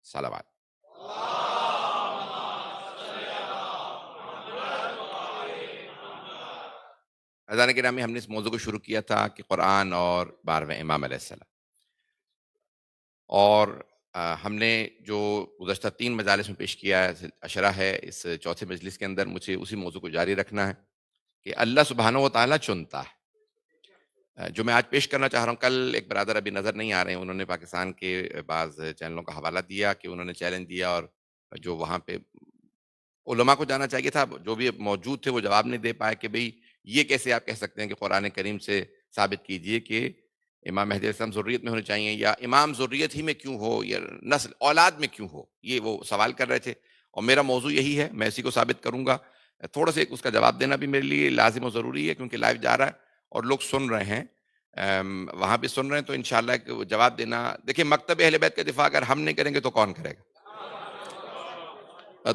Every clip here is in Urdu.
صلوات۔ اذان گرامی، ہم نے اس موضوع کو شروع کیا تھا کہ قرآن اور 12ویں امام علیہ السلام، اور ہم نے جو گزشتہ 3 مجالس میں پیش کیا ہے، اشرہ ہے، اس چوتھے مجلس کے اندر مجھے اسی موضوع کو جاری رکھنا ہے کہ اللہ سبحانہ و تعالیٰ چنتا ہے۔ جو میں آج پیش کرنا چاہ رہا ہوں، کل ایک برادر ابھی نظر نہیں آ رہے ہیں، انہوں نے پاکستان کے بعض چینلوں کا حوالہ دیا کہ انہوں نے چیلنج دیا، اور جو وہاں پہ علماء کو جانا چاہیے تھا، جو بھی موجود تھے، وہ جواب نہیں دے پائے کہ بھئی یہ کیسے آپ کہہ سکتے ہیں کہ قرآن کریم سے ثابت کیجئے کہ امام مہدی علیہ السلام ذریت میں ہونے چاہیے، یا امام ذریت ہی میں کیوں ہو، یا نسل اولاد میں کیوں ہو، یہ وہ سوال کر رہے تھے، اور میرا موضوع یہی ہے، میں اسی کو ثابت کروں گا۔ تھوڑا سا اس کا جواب دینا بھی میرے لیے لازم و ضروری ہے، کیونکہ لائیو جا رہا ہے اور لوگ سن رہے ہیں، وہاں بھی سن رہے ہیں، تو انشاءاللہ جواب دینا، دیکھیں مکتب اہل بیت کا دفاع اگر ہم نہیں کریں گے تو کون کرے گا؟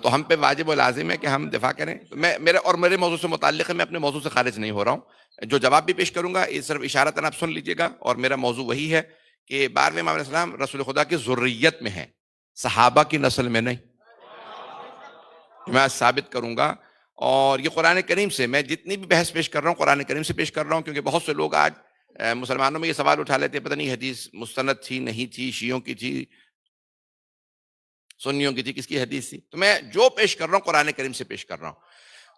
تو ہم پہ واجب و لازم ہے کہ ہم دفاع کریں۔ میرے موضوع سے متعلق ہے، میں اپنے موضوع سے خارج نہیں ہو رہا ہوں، جو جواب بھی پیش کروں گا یہ صرف اشارتاً آپ سن لیجئے گا، اور میرا موضوع وہی ہے کہ 12ویں امام علیہ السلام رسول خدا کی ذریت میں ہیں، صحابہ کی نسل میں نہیں، میں آج ثابت کروں گا۔ اور یہ قرآن کریم سے، میں جتنی بھی بحث پیش کر رہا ہوں قرآن کریم سے پیش کر رہا ہوں، کیونکہ بہت سے لوگ آج مسلمانوں میں یہ سوال اٹھا لیتے ہیں، پتہ نہیں حدیث مستند تھی نہیں تھی، شیعوں کی تھی، سنیوں کی تھی، کس کی حدیث تھی، تو میں جو پیش کر رہا ہوں قرآن کریم سے پیش کر رہا ہوں۔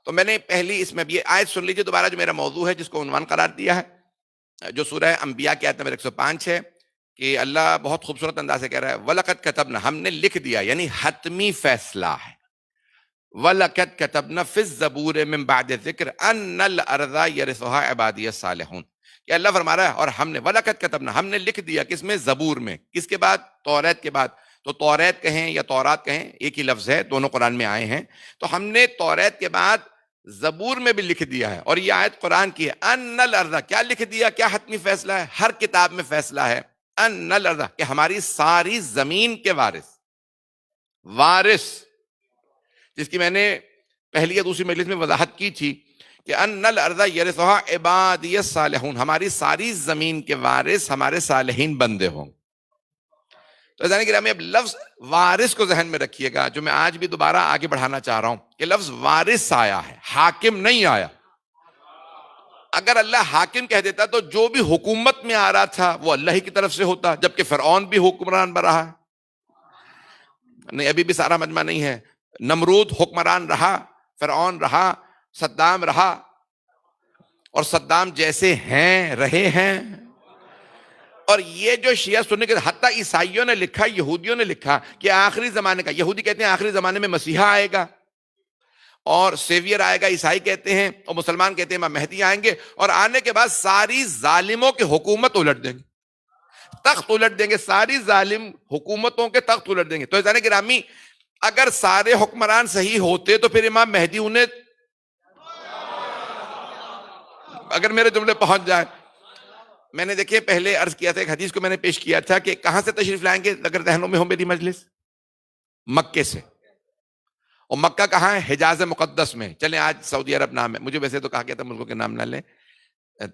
تو میں نے پہلی اس میں بھی آیت سن لیجیے دوبارہ، جو میرا موضوع ہے، جس کو عنوان قرار دیا ہے، جو سورہ انبیاء کی آیت نمبر 105 ہے، کہ اللہ بہت خوبصورت انداز سے کہہ رہا ہے وَلَقَدْ كَتَبْنَا، ہم نے لکھ دیا، یعنی حتمی فیصلہ ہے، وَلَقَدْ كَتَبْنَا فِي الزَّبُورِ مِن بَعْدِ الذِّكْرِ أَنَّ الْأَرْضَ يَرِثُهَا عِبَادِيَ الصَّالِحُونَ، کہ اللہ فرما رہا ہے اور ہم نے وَلَقَدْ كَتَبْنَا، ہم نے لکھ دیا، کس میں؟ زبور میں، کس کے بعد؟ توریت کے بعد، تو توریت کہیں یا تورات کہیں ایک ہی لفظ ہے، دونوں قرآن میں آئے ہیں، تو ہم نے توریت کے بعد زبور میں بھی لکھ دیا ہے، اور یہ آیت قرآن کی ہے، ان الارض، کیا لکھ دیا؟ کیا حتمی فیصلہ ہے؟ ہر کتاب میں فیصلہ ہے، ان الارض، کہ ہماری ساری زمین کے وارث، جس کی میں نے پہلی یا دوسری مجلس میں وضاحت کی تھی کہ ان الارض یرثھا عبادی الصالحون، ہماری ساری زمین کے وارث ہمارے صالحین بندے ہوں۔ تو عزیزان گرامی، اب لفظ وارث کو ذہن میں رکھیے گا، جو میں آج بھی دوبارہ آگے بڑھانا چاہ رہا ہوں، کہ لفظ وارث آیا ہے، حاکم نہیں آیا۔ اگر اللہ حاکم کہہ دیتا تو جو بھی حکومت میں آ رہا تھا وہ اللہ ہی کی طرف سے ہوتا، جبکہ فرعون بھی حکمران رہا ہے، نہیں ابھی بھی سارا مجمع نہیں ہے، نمرود حکمران رہا، فرعون رہا، صدام رہا، اور صدام جیسے ہیں رہے ہیں۔ اور یہ جو شیعہ سننے کے، حتیٰ عیسائیوں نے لکھا، یہودیوں نے لکھا کہ آخری زمانے کا، یہودی کہتے ہیں آخری زمانے میں مسیحا آئے گا اور سیویئر آئے گا، عیسائی کہتے ہیں، اور مسلمان کہتے ہیں امام مہدی آئیں گے، اور آنے کے بعد ساری ظالموں کی حکومت الٹ دیں گے، تخت الٹ دیں گے، ساری ظالم حکومتوں کے تخت الٹ دیں گے۔ تو عزیزان گرامی، اگر سارے حکمران صحیح ہوتے تو پھر امام مہدی انہیں، اگر میرے جملے پہنچ جائیں، میں نے دیکھیں پہلے عرض کیا تھا، ایک حدیث کو میں نے پیش کیا تھا کہ کہاں سے تشریف لائیں گے اگر ذہنوں میں ہو میری مجلس؟ مکے سے، اور مکہ کہاں ہے؟ حجاز مقدس میں۔ چلیں آج سعودی عرب نام ہے، مجھے ویسے تو کہا گیا تھا ملکوں کے نام نہ لیں،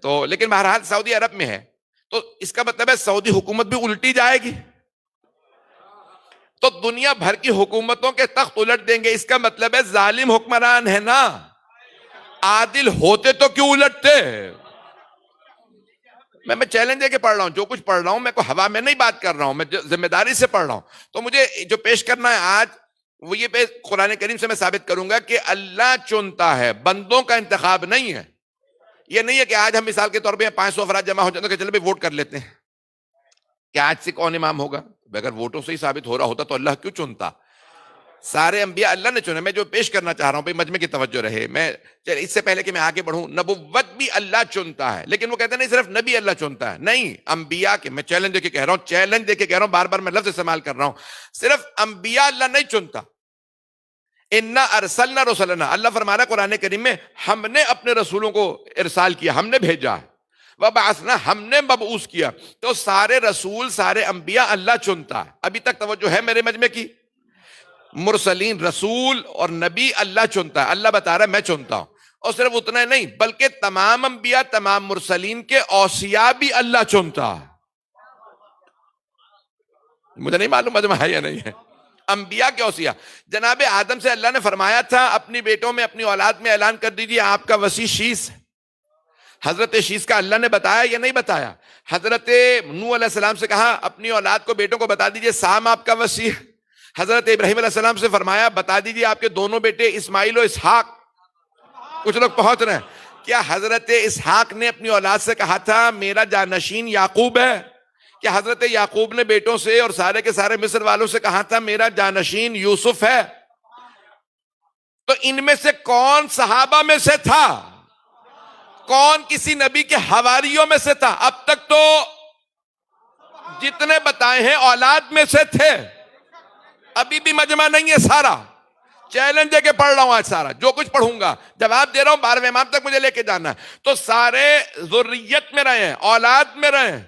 تو لیکن بہرحال سعودی عرب میں ہے، تو اس کا مطلب ہے سعودی حکومت بھی الٹی جائے گی، تو دنیا بھر کی حکومتوں کے تخت الٹ دیں گے، اس کا مطلب ہے ظالم حکمران ہے نا، عادل ہوتے تو کیوں الٹتے؟ میں چیلنج دے کے پڑھ رہا ہوں، جو کچھ پڑھ رہا ہوں میں کوئی ہوا میں نہیں بات کر رہا ہوں، میں ذمہ داری سے پڑھ رہا ہوں۔ تو مجھے جو پیش کرنا ہے آج وہ یہ قرآن کریم سے میں ثابت کروں گا کہ اللہ چنتا ہے، بندوں کا انتخاب نہیں ہے۔ یہ نہیں ہے کہ آج ہم مثال کے طور پہ 500 افراد جمع ہو جاتے ہیں کہ چلے بھائی ووٹ کر لیتے ہیں، کہ آج سے کون امام ہوگا؟ اگر ووٹوں سے ہی ثابت ہو رہا ہوتا تو اللہ کیوں چنتا؟ سارے انبیاء اللہ نے چنے۔ میں جو پیش کرنا چاہ رہا ہوں مجمع کی توجہ رہے، میں اس سے پہلے کہ میں آگے بڑھوں، نبوت بھی اللہ چنتا ہے، لیکن وہ کہتے ہیں نہیں صرف نبی اللہ چنتا ہے، نہیں، انبیاء کے، میں چیلنج دے کے کہہ رہا ہوں، چیلنج دے کے کہہ رہا ہوں، بار بار میں لفظ استعمال کر رہا ہوں، صرف انبیاء اللہ نہیں چنتا۔ اِنَّا أَرْسَلْنَا رُسُلَنَا، اللہ فرما رہا ہے قرآن کریم میں، ہم نے اپنے رسولوں کو ارسال کیا، ہم نے بھیجا ہے، وَبَعَثْنَا، ہم نے مبعوث کیا۔ تو سارے رسول، سارے انبیاء اللہ چنتا ہے۔ ابھی تک توجہ ہے میرے مجمع کی؟ مرسلین، رسول اور نبی اللہ چنتا ہے، اللہ بتا رہا ہے میں چنتا ہوں، اور صرف اتنا ہی نہیں بلکہ تمام انبیاء، تمام مرسلین کے اوصیاء بھی اللہ چنتا ہے۔ مجھے نہیں معلوم مجمع ہے یا نہیں ہے، انبیاء کے اوصیہ. جناب آدم سے اللہ نے فرمایا تھا اپنی بیٹوں میں اپنی اولاد میں اعلان کر دیجیے آپ کا وصی شیس ہے. حضرت شیس کا اللہ نے بتایا یا نہیں بتایا؟ حضرت نوح علیہ السلام سے کہا اپنی اولاد کو بیٹوں کو بتا دیجیے سام آپ کا وصی ہے. حضرت ابراہیم علیہ السلام سے فرمایا بتا دیجیے آپ کے دونوں بیٹے اسماعیل و اسحاق. کچھ لوگ پہنچ رہے ہیں. کیا حضرت اسحاق نے اپنی اولاد سے کہا تھا میرا جانشین یعقوب ہے؟ کیا حضرت یعقوب نے بیٹوں سے اور سارے کے سارے مصر والوں سے کہا تھا میرا جانشین یوسف ہے؟ تو ان میں سے کون صحابہ میں سے تھا؟ کون کسی نبی کے حواریوں میں سے تھا؟ اب تک تو جتنے بتائے ہیں اولاد میں سے تھے. ابھی بھی مجمع نہیں ہے سارا. چیلنج دے کے پڑھ رہا ہوں آج سارا جو کچھ پڑھوں گا جواب دے رہا ہوں 12ویں امام تک مجھے لے کے جانا ہے. تو سارے ذریت میں رہے ہیں اولاد میں رہے ہیں.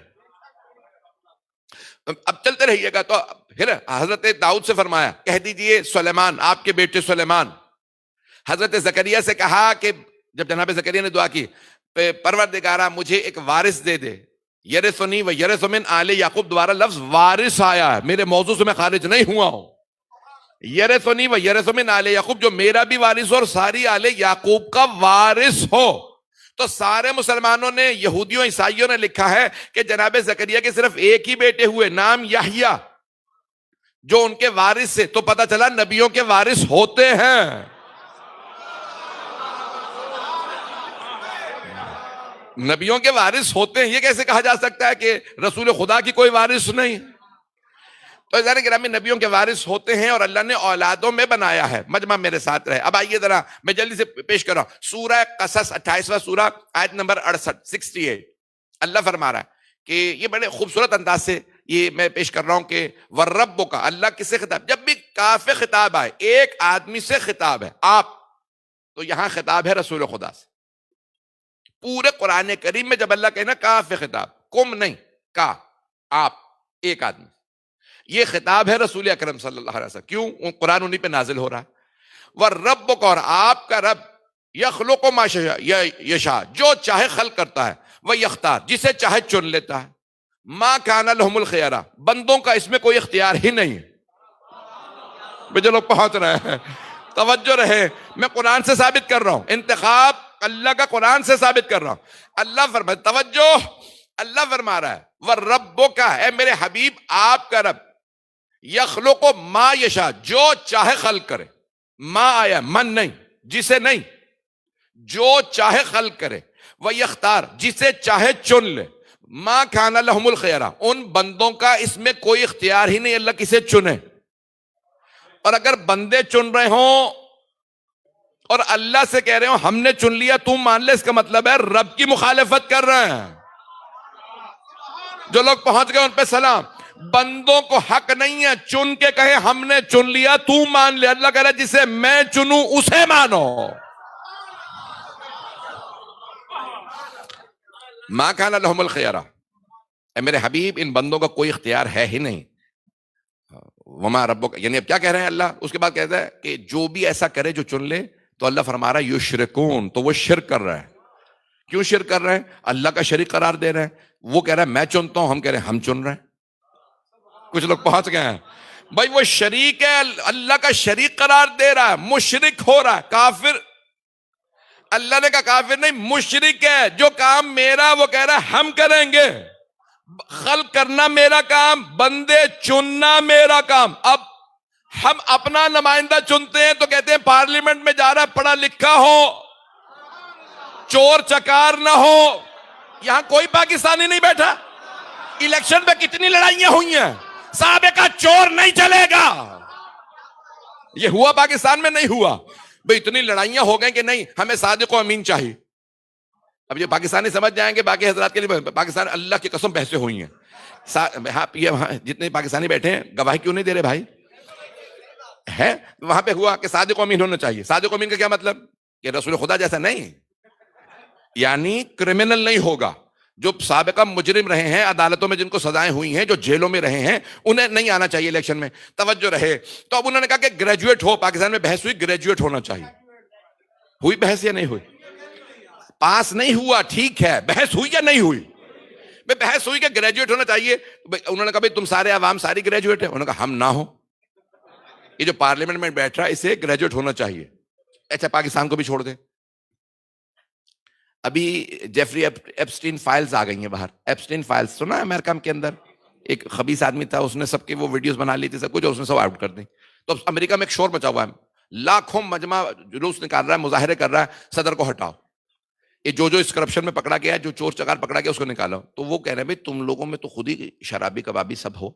اب چلتے رہیے گا. تو پھر حضرت داؤد سے فرمایا کہہ دیجئے سلیمان آپ کے بیٹے سلیمان. حضرت زکریا سے کہا کہ جب جناب زکریا نے دعا کی پروردگارہ مجھے ایک وارث دے دے. یرثنی و یرث من آل یعقوب دوبارہ لفظ وارث آیا ہے. میرے موضوع سے میں خارج نہیں ہوا ہوں. یرثنی و یرث من آل یعقوب جو میرا بھی وارث ہو اور ساری آل یعقوب کا وارث ہو. تو سارے مسلمانوں نے یہودیوں عیسائیوں نے لکھا ہے کہ جناب زکریا کے صرف ایک ہی بیٹے ہوئے نام یحییٰ جو ان کے وارث سے. تو پتہ چلا نبیوں کے وارث ہوتے ہیں. نبیوں کے وارث ہوتے ہیں. یہ کیسے کہا جا سکتا ہے کہ رسول خدا کی کوئی وارث نہیں؟ تو گرامی نبیوں کے وارث ہوتے ہیں اور اللہ نے اولادوں میں بنایا ہے. مجمع میرے ساتھ رہے. اب آئیے ذرا میں جلدی سے پیش کر رہا ہوں سورہ قصص 28واں سورہ آیت نمبر 68. اللہ فرما رہا ہے کہ یہ بڑے خوبصورت انداز سے یہ میں پیش کر رہا ہوں کہ وَرَبُّكَ اللہ کس سے خطاب. جب بھی کاف خطاب آئے ایک آدمی سے خطاب ہے آپ, تو یہاں خطاب ہے رسول خدا سے. پورے قرآن کریم میں جب اللہ کہنا کاف خطاب کم نہیں کا آپ ایک آدمی, یہ خطاب ہے رسول اکرم صلی اللہ علیہ وسلم. کیوں؟ قرآن انہی پہ نازل ہو رہا ہے. وَرَبُّكَ اور آپ کا رب یخلق ما یشاء جو چاہے خلق کرتا ہے, وَیَخْتار جسے چاہے چن لیتا ہے. ما کان لہم الخیارہ بندوں کا اس میں کوئی اختیار ہی نہیں. جو لوگ پہنچ رہے ہیں توجہ رہے, میں قرآن سے ثابت کر رہا ہوں, انتخاب اللہ کا قرآن سے ثابت کر رہا ہوں. اللہ فرما توجہ, اللہ فرما رہا ہے وَرَبُّكَ اے میرے حبیب آپ کا رب یخلق ما یشاء جو چاہے خلق کرے. ما آیا من نہیں, جسے نہیں, جو چاہے خلق کرے. وَیَخْتار جسے چاہے چن لے. ما کان لہم الخیارہ ان بندوں کا اس میں کوئی اختیار ہی نہیں اللہ کسے چنے. اور اگر بندے چن رہے ہوں اور اللہ سے کہہ رہے ہوں ہم نے چن لیا تم مان لے, اس کا مطلب ہے رب کی مخالفت کر رہے ہیں. جو لوگ پہنچ گئے ان پہ سلام. بندوں کو حق نہیں ہے چن کے کہے ہم نے چن لیا تو مان لے. اللہ کہہ رہا ہے جسے میں چنوں اسے مانو. ما کان لہم الخیارہ اے میرے حبیب ان بندوں کا کوئی اختیار ہے ہی نہیں. وما ربک یعنی اب کیا کہہ رہے ہیں اللہ, اس کے بعد کہتا ہے کہ جو بھی ایسا کرے جو چن لے, تو اللہ فرما رہا ہے یشرکون تو وہ شرک کر رہا ہے. کیوں شرک کر رہے ہیں؟ اللہ کا شریک قرار دے رہے ہیں. وہ کہہ رہا ہے میں چنتا ہوں, ہم کہہ رہے ہیں ہم چن رہے ہیں. کچھ لوگ پہنچ گئے ہیں بھائی. وہ شریک ہے اللہ کا شریک قرار دے رہا ہے, مشرک ہو رہا ہے, کافر. اللہ نے کہا کافر نہیں مشرک ہے. جو کام میرا وہ کہہ رہا ہے ہم کریں گے. خلق کرنا میرا کام, بندے چننا میرا کام. اب ہم اپنا نمائندہ چنتے ہیں تو کہتے ہیں پارلیمنٹ میں جا رہا ہے پڑھا لکھا ہو, چور چکار نہ ہو. یہاں کوئی پاکستانی نہیں بیٹھا. الیکشن پہ کتنی لڑائیاں ہوئی ہیں, سابقہ چور نہیں چلے گا. یہ ہوا پاکستان میں نہیں ہوا بھئی. اتنی لڑائیاں ہو گئیں کہ نہیں ہمیں صادق و امین چاہیے. اب یہ پاکستانی سمجھ جائیں گے, باقی حضرات کے لیے پاکستان اللہ کی قسم بحثیں ہوئی ہیں. جتنے پاکستانی بیٹھے ہیں گواہی کیوں نہیں دے رہے بھائی؟ ہے وہاں پہ ہوا کہ صادق و امین ہونا چاہیے. صادق و امین کا کیا مطلب؟ کہ رسول خدا جیسا نہیں, یعنی کرمنل نہیں ہوگا. جو سابقہ مجرم رہے ہیں عدالتوں میں جن کو سزائیں ہوئی ہیں, جو جیلوں میں رہے ہیں, انہیں نہیں آنا چاہیے الیکشن میں. توجہ رہے. تو اب انہوں نے کہا کہ گریجویٹ ہو. پاکستان میں بحث ہوئی گریجویٹ ہونا چاہیے. ہوئی بحث یا نہیں ہوئی؟ پاس نہیں ہوا ٹھیک ہے, بحث ہوئی یا نہیں ہوئی؟ بحث ہوئی کہ گریجویٹ ہونا چاہیے. انہوں نے کہا بھائی تم سارے عوام ساری گریجویٹ ہیں. انہوں نے کہا ہم نہ ہو. یہ جو پارلیمنٹ میں بیٹھ رہا ہے اسے گریجویٹ ہونا چاہیے. اچھا پاکستان کو بھی چھوڑ دیں. ابھی جیفری ایپسٹین فائلز آ گئی ہیں باہر. ایپسٹین فائلز سنا ہے امریکہ کے اندر ایک خبیث آدمی تھا, اس نے سب کے وہ ویڈیوز بنا لی تھی سب کچھ, اور اس نے سب آؤٹ کر دی. تو امریکہ میں ایک شور مچا ہوا ہے, لاکھوں مجمع جلوس نکال رہا ہے, مظاہرے کر رہا ہے, صدر کو ہٹاؤ, یہ جو اس کرپشن میں پکڑا گیا ہے, جو چور چکار پکڑا گیا اس کو نکالو. تو وہ کہہ رہے ہیں بھائی تم لوگوں میں تو خود ہی شرابی کبابی سب ہو.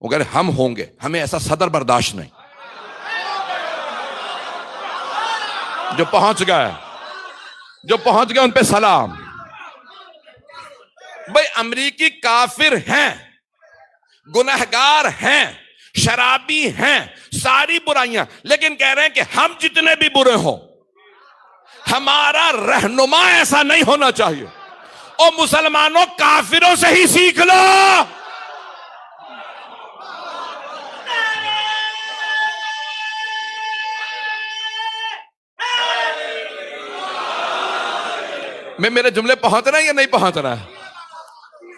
وہ کہہ رہے ہم ہوں گے, ہمیں ایسا صدر برداشت نہیں. جو پہنچ گئے ان پہ سلام. بھائی امریکی کافر ہیں, گنہگار ہیں, شرابی ہیں, ساری برائیاں, لیکن کہہ رہے ہیں کہ ہم جتنے بھی برے ہوں ہمارا رہنما ایسا نہیں ہونا چاہیے. اور مسلمانوں کافروں سے ہی سیکھ لو. میں میرے جملے پہنچ رہے ہیں یا نہیں پہنچ رہا ہے؟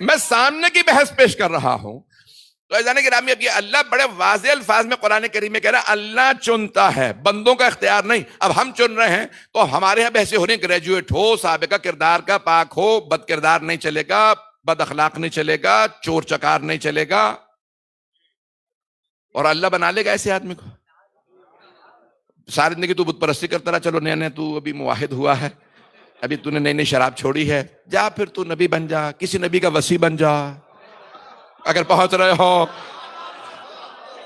میں سامنے کی بحث پیش کر رہا ہوں. تو جانے گرامی اب یہ اللہ بڑے واضح الفاظ میں قرآن کریم میں کہہ رہا ہے اللہ چنتا ہے, بندوں کا اختیار نہیں. اب ہم چن رہے ہیں تو ہمارے یہاں بحثیں ہو رہی ہیں گریجویٹ ہو, سابقہ کردار کا پاک ہو, بد کردار نہیں چلے گا, بد اخلاق نہیں چلے گا, چور چکار نہیں چلے گا. اور اللہ بنا لے گا ایسے آدمی کو. ساری زندگی تو بت پرستی کرتا رہا, چلو نیا تو ابھی موحد ہوا ہے, ابھی تو نے نئی نئی شراب چھوڑی ہے, جا پھر تو نبی بن جا, کسی نبی کا وصی بن جا اگر پہنچ رہے ہو.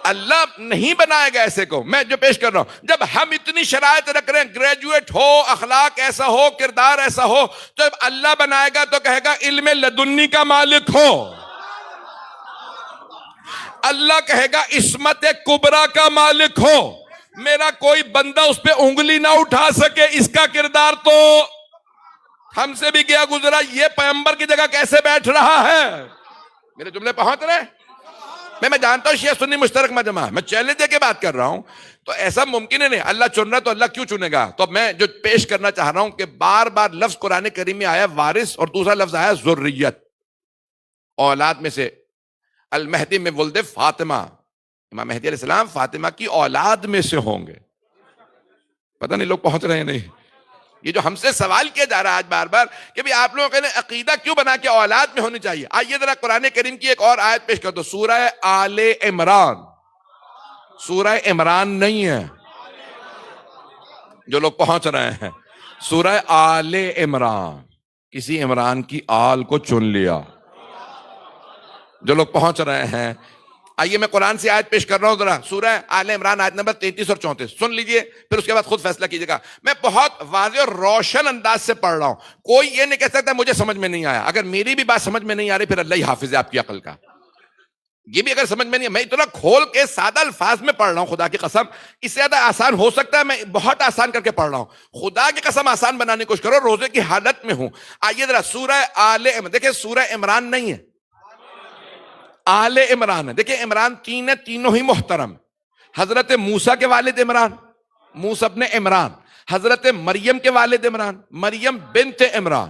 اللہ نہیں بنائے گا ایسے کو. میں جو پیش کر رہا ہوں, جب ہم اتنی شرائط رکھ رہے ہیں, گریجویٹ ہو, اخلاق ایسا ہو, کردار ایسا ہو, تو جب اللہ بنائے گا تو کہے گا علم لدنی کا مالک ہو. اللہ کہے گا عصمت کبرا کا مالک ہو. میرا کوئی بندہ اس پہ انگلی نہ اٹھا سکے, اس کا کردار تو ہم سے بھی گیا گزرا. یہ پیغمبر کی جگہ کیسے بیٹھ رہا ہے؟ میرے جملے پہنچ رہے ہیں؟ میں جانتا ہوں شیعہ سنی مشترک مجمع, میں چیلنج دے کے بات کر رہا ہوں. تو ایسا ممکن ہے نہیں, اللہ چن رہا تو اللہ کیوں چنے گا؟ تو میں جو پیش کرنا چاہ رہا ہوں کہ بار بار لفظ قرآن کریم میں آیا وارث, اور دوسرا لفظ آیا ذریت, اولاد میں سے. المہدی میں ولد فاطمہ, امام مہدی علیہ السلام فاطمہ کی اولاد میں سے ہوں گے. پتہ نہیں لوگ پہنچ رہے ہیں نہیں. یہ جو ہم سے سوال کیا جا رہا ہے آج بار بار کہ بھی آپ لوگوں کے عقیدہ کیوں بنا کے اولاد میں ہونی چاہیے, آئیے ذرا قرآن کریم کی ایک اور آیت پیش کر دو, سورہ آل عمران. سورہ عمران نہیں ہے, جو لوگ پہنچ رہے ہیں, سورہ آل عمران. کسی عمران کی آل کو چن لیا, جو لوگ پہنچ رہے ہیں. آئیے میں قرآن سے آیت پیش کر رہا ہوں ذرا, سورہ آل عمران آیت نمبر 33 اور 34 سن لیجئے, پھر اس کے بعد خود فیصلہ کیجئے گا. میں بہت واضح اور روشن انداز سے پڑھ رہا ہوں, کوئی یہ نہیں کہہ سکتا مجھے سمجھ میں نہیں آیا. اگر میری بھی بات سمجھ میں نہیں آ رہی پھر اللہ ہی حافظ ہے آپ کی عقل کا. یہ بھی اگر سمجھ میں نہیں ہے, میں اتنا کھول کے سادہ الفاظ میں پڑھ رہا ہوں, خدا کی قسم اس سے زیادہ آسان ہو سکتا ہے, میں بہت آسان کر کے پڑھ رہا ہوں. خدا کی قسم آسان بنانے کی کوشش کرو, روزے کی حالت میں ہوں. آئیے ذرا سورہ آل عمران, دیکھیں سورہ عمران نہیں ہے, آل عمران ہے. دیکھیں عمران تین ہے, تینوں ہی محترم. حضرت موسیٰ کے والد عمران, موسیٰ ابن عمران. حضرت مریم کے والد عمران, مریم بنت عمران.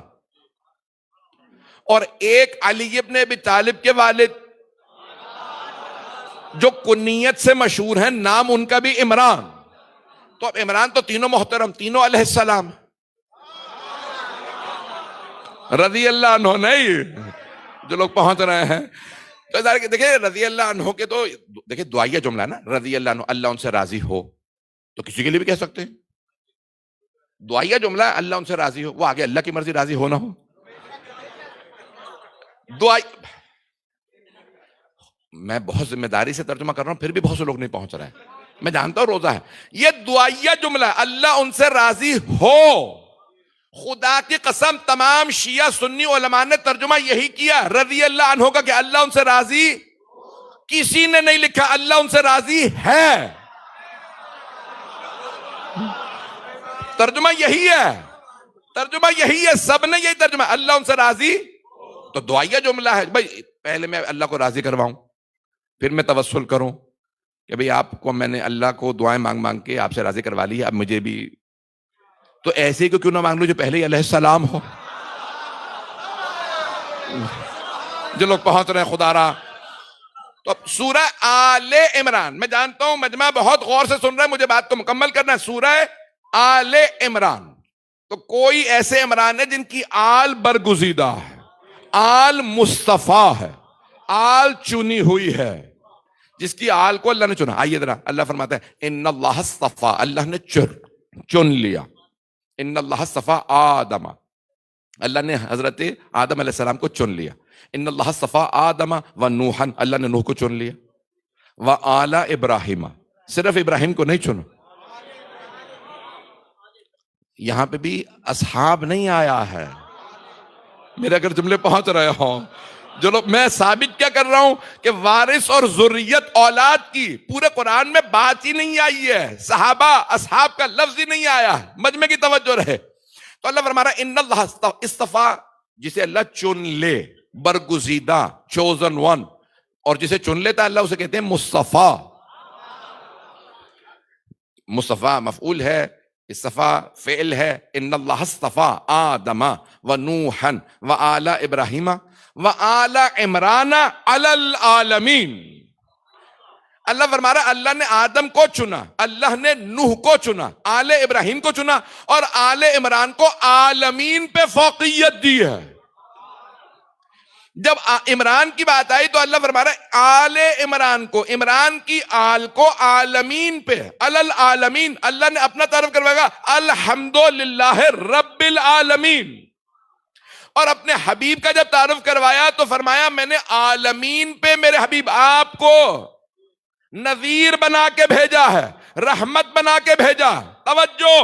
اور ایک علی ابن ابی طالب کے والد جو کنیت سے مشہور ہیں, نام ان کا بھی عمران. تو اب عمران تو تینوں محترم, تینوں علیہ السلام رضی اللہ عنہ نہیں, جو لوگ پہنچ رہے ہیں. تو دیکھیں رضی اللہ عنہ کے تو دیکھیں دعائیہ جملہ ہے نا, رضی اللہ عنہ, اللہ ان سے راضی ہو, تو کسی کے لیے بھی کہہ سکتے ہیں. دعائیہ جملہ ہے, اللہ ان سے راضی ہو, وہ آگے اللہ کی مرضی راضی ہو نہ ہو. میں بہت ذمہ داری سے ترجمہ کر رہا ہوں, پھر بھی بہت سے لوگ نہیں پہنچ رہے ہیں. میں جانتا ہوں روزہ ہے, یہ دعائیہ جملہ ہے, اللہ ان سے راضی ہو. خدا کی قسم تمام شیعہ سنی علماء نے ترجمہ یہی کیا, رضی اللہ عنہ کا, کہ اللہ ان سے راضی. کسی نے نہیں لکھا اللہ ان سے راضی ہے. ترجمہ یہی ہے, ترجمہ یہی ہے, سب نے یہی ترجمہ, اللہ ان سے راضی. تو دعائیہ جملہ ہے بھائی, پہلے میں اللہ کو راضی کرواؤں, پھر میں توسل کروں کہ بھئی آپ کو میں نے اللہ کو دعائیں مانگ مانگ کے آپ سے راضی کروا لی ہے, اب مجھے بھی تو ایسے ہی کیوں نہ مانگ لوں جو پہلے ہی علیہ السلام ہو. جو لوگ پہنچ رہے ہیں خدا را, تو سورہ آل عمران، میں جانتا ہوں مجمع بہت غور سے سن رہا ہے، مجھے بات کو مکمل کرنا ہے. سورہ آل عمران، تو کوئی ایسے عمران ہے جن کی آل برگزیدہ ہے، آل مصطفیٰ ہے، آل چنی ہوئی ہے، جس کی آل کو اللہ نے چنا. آئیے ذرا، اللہ فرماتا ہے ان اللہ اصطفیٰ، اللہ نے چن لیا. ان اللہ اصطفیٰ آدم، اللہ نے حضرت آدم علیہ السلام کو چن لیا. ان اللہ اصطفیٰ آدم و نوحن، اللہ نے نوح کو چن لیا. و آل ابراہیم، صرف ابراہیم کو نہیں چنا. یہاں پہ بھی اصحاب نہیں آیا ہے. میرے اگر جملے پہنچ رہے ہوں جو لوگ، میں ثابت کیا کر رہا ہوں کہ وارث اور ذریت اولاد کی پورے قرآن میں بات ہی نہیں آئی ہے. صحابہ اصحاب کا لفظ ہی نہیں آیا ہے. مجمع کی توجہ رہے. تو اللہ فرما رہا ہے ان اللہ اصطفیٰ، جسے اللہ چن لے، برگزیدہ، چوزن ون. اور جسے چن لیتا اللہ اسے کہتے ہیں مصطفیٰ. مصطفیٰ مفعول ہے، اصطفیٰ فعل ہے. ان اللہ اصطفیٰ آدم و نوحن و آل ابراہیم و آل عمران علی العالمین. اللہ فرما رہا ہے اللہ نے آدم کو چنا، اللہ نے نوح کو چنا، آل ابراہیم کو چنا، اور آل عمران کو عالمین پہ فوقیت دی ہے. جب عمران کی بات آئی تو اللہ فرما رہا ہے آل عمران کو، عمران کی آل کو عالمین پہ، علی العالمین. اللہ نے اپنا تعارف کروایا الحمدللہ رب العالمین. اور اپنے حبیب کا جب تعارف کروایا تو فرمایا میں نے عالمین پہ میرے حبیب آپ کو نذیر بنا کے بھیجا ہے، رحمت بنا کے بھیجا. توجہ،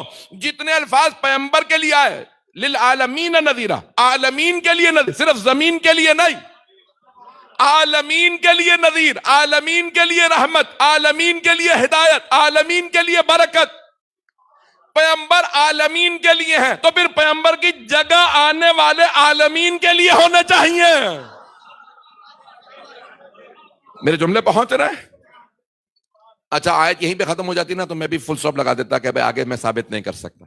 جتنے الفاظ پیغمبر کے لیے آئے، للعالمین نذیرہ، عالمین کے لیے نذیر، صرف زمین کے لیے نہیں، عالمین کے لیے نذیر، عالمین کے لیے رحمت، عالمین کے لیے ہدایت، عالمین کے لیے برکت. پیغمبر عالمین کے لیے ہیں تو پھر پیغمبر کی جگہ آنے والے عالمین کے لیے ہونے چاہیے. میرے جملے پہنچ رہے ہیں؟ اچھا، آیت یہیں پہ ختم ہو جاتی نا تو میں بھی فل سٹاپ لگا دیتا کہ بھائی آگے میں ثابت نہیں کر سکتا.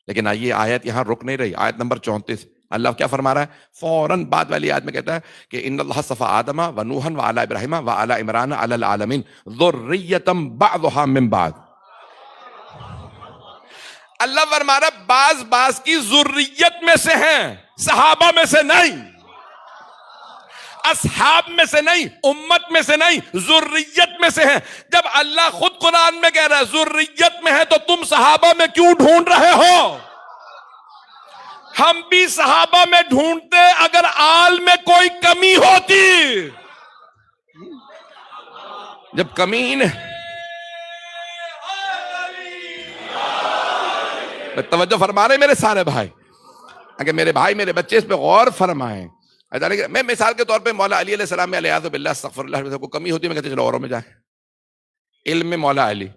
لیکن آئیے، آیت یہاں رک نہیں رہی. آیت نمبر 34 اللہ کیا فرما رہا ہے؟ فوراً بعد والی آیت میں کہتا ہے کہ ان اللہ اصطفیٰ آدم و نوحا و آل ابراہیم و آل عمران علی العالمین ذریۃ بعضھا من بعض. اللہ فرما رہا ہے بعض بعض کی ذریت میں سے ہیں، صحابہ میں سے نہیں، اصحاب میں سے نہیں، امت میں سے نہیں، ذریت میں سے ہیں. جب اللہ خود قرآن میں کہہ رہا ہے ذریت میں ہے تو تم صحابہ میں کیوں ڈھونڈ رہے ہو؟ ہم بھی صحابہ میں ڈھونڈتے اگر آل میں کوئی کمی ہوتی. جب کمی ہی نہیں، توجہ فرما رہے میرے سارے بھائی، اگر میرے بھائی میرے بچے اس پہ غور فرمائیں. میں مثال کے طور پہ مولا علی علیہ السلام میں علیہ باللہ استغفر اللہ کو کمی ہوتی ہے، میں کہتے چلو اوروں میں جائیں. علم میں مولا علی،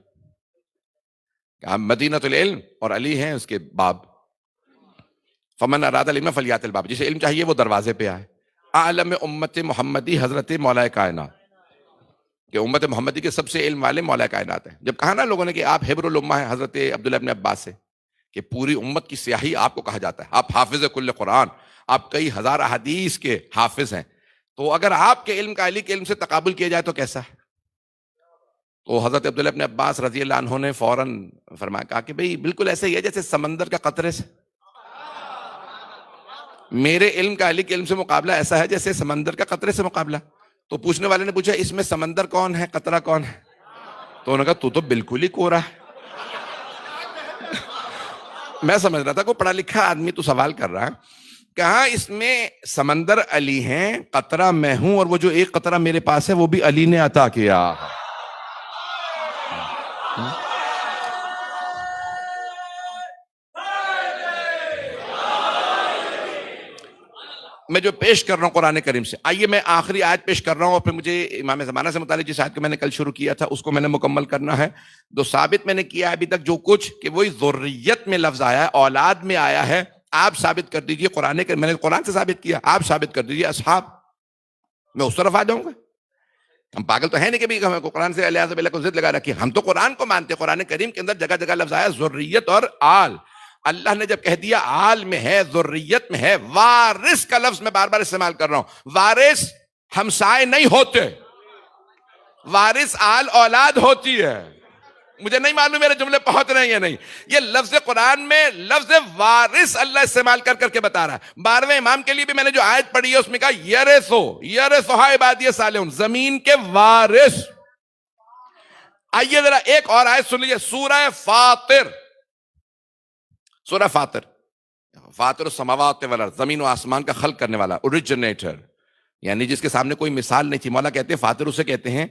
مدینۃ العلم، اور علی ہیں اس کے باب. فمن اراد العلم فلیات الباب، جسے علم چاہیے وہ دروازے پہ آئے. عالم امت محمدی حضرت مولا کائنات، کہ امت محمدی کے سب سے علم والے مولا کائنات ہیں. جب کہا نا لوگوں نے کہ آپ حبر الامہ ہیں حضرت عبداللہ ابن عباس سے، کہ پوری امت کی سیاہی آپ کو کہا جاتا ہے، آپ حافظ کل قرآن، آپ کئی ہزار احادیث کے حافظ ہیں، تو اگر آپ کے علم کا علی کے علم سے تقابل کیا جائے تو کیسا ہے؟ تو حضرت عبداللہ ابن عباس رضی اللہ عنہ نے فوراً فرمایا، کہا کہ بھئی بالکل ایسے ہی ہے جیسے سمندر کا قطرے سے. میرے علم کا علی کے علم سے مقابلہ ایسا ہے جیسے سمندر کا قطرے سے مقابلہ. تو پوچھنے والے نے پوچھا اس میں سمندر کون ہے، قطرہ کون ہے؟ تو انہوں نے کہا تو بالکل ہی کورا ہے. میں سمجھ رہا تھا کوئی پڑھا لکھا آدمی تو سوال کر رہا ہے. کہاں اس میں سمندر علی ہیں، قطرہ میں ہوں، اور وہ جو ایک قطرہ میرے پاس ہے وہ بھی علی نے عطا کیا. میں جو پیش کر رہا ہوں قرآن کریم سے، آئیے میں آخری آیت پیش کر رہا ہوں، اور پھر مجھے امام زمانہ سے متعلق جس آیت کو میں نے کل شروع کیا تھا اس کو میں نے مکمل کرنا ہے. جو ثابت میں نے کیا ہے ابھی تک جو کچھ، کہ وہی ذریت میں لفظ آیا ہے، اولاد میں آیا ہے. آپ ثابت کر دیجئے قرآن کے، میں نے قرآن سے ثابت کیا، آپ ثابت کر دیجئے اصحاب. میں اس طرف آ جاؤں گا. ہم پاگل تو ہے نہیں کہ بھی ہمیں قرآن سے الیاذ باللہ کو ضد لگا رکھی. ہم تو قرآن کو مانتے. قرآن کریم کے اندر جگہ جگہ لفظ آیا ذریت اور آل. اللہ نے جب کہہ دیا آل میں ہے، ذریت میں ہے، وارث کا لفظ میں بار بار استعمال کر رہا ہوں. وارث ہمسائے نہیں ہوتے. وارث آل اولاد ہوتی ہے. مجھے نہیں معلوم میرے جملے پہنچ رہے ہیں یا نہیں. یہ لفظ قرآن میں لفظ وارث اللہ استعمال کر کر کے بتا رہا ہے. 12ویں امام کے لیے بھی میں نے جو آیت پڑھی ہے اس میں کہا یرثھا عبادی الصالحون، زمین کے وارث. آئیے ذرا ایک اور آیت سن لیجیے، سورہ فاطر. سورہ فاطر، فاطر السماوات والارض، زمین و آسمان کا خلق کرنے والا، اوریجنیٹر، یعنی جس کے سامنے کوئی مثال نہیں تھی. مولا کہتے ہیں فاطر اسے کہتے ہیں.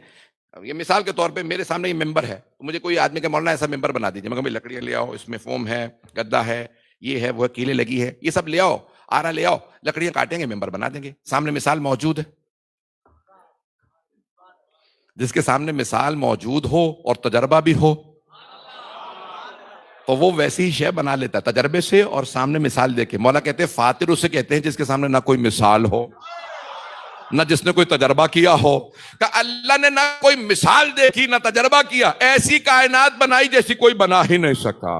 یہ مثال کے طور پہ میرے سامنے یہ ممبر ہے، مجھے کوئی آدمی کا مولانا ایسا ممبر بنا دیجیے. میں کہا لکڑیاں لے آؤ، اس میں فوم ہے، گدا ہے، یہ ہے، وہ کیلیں لگی ہے، یہ سب لے آؤ، آرا لے آؤ، لکڑیاں کاٹیں گے، ممبر بنا دیں گے. سامنے مثال موجود ہے. جس کے سامنے مثال موجود ہو اور تجربہ بھی ہو تو وہ ویسی ہی شے بنا لیتا ہے تجربے سے اور سامنے مثال دے کے. مولا کہتے ہیں فاطر اسے کہتے ہیں جس کے سامنے نہ کوئی مثال ہو، نہ جس نے کوئی تجربہ کیا ہو. کہ اللہ نے نہ کوئی مثال دیکھی نہ تجربہ کیا، ایسی کائنات بنائی جیسی کوئی بنا ہی نہیں سکا.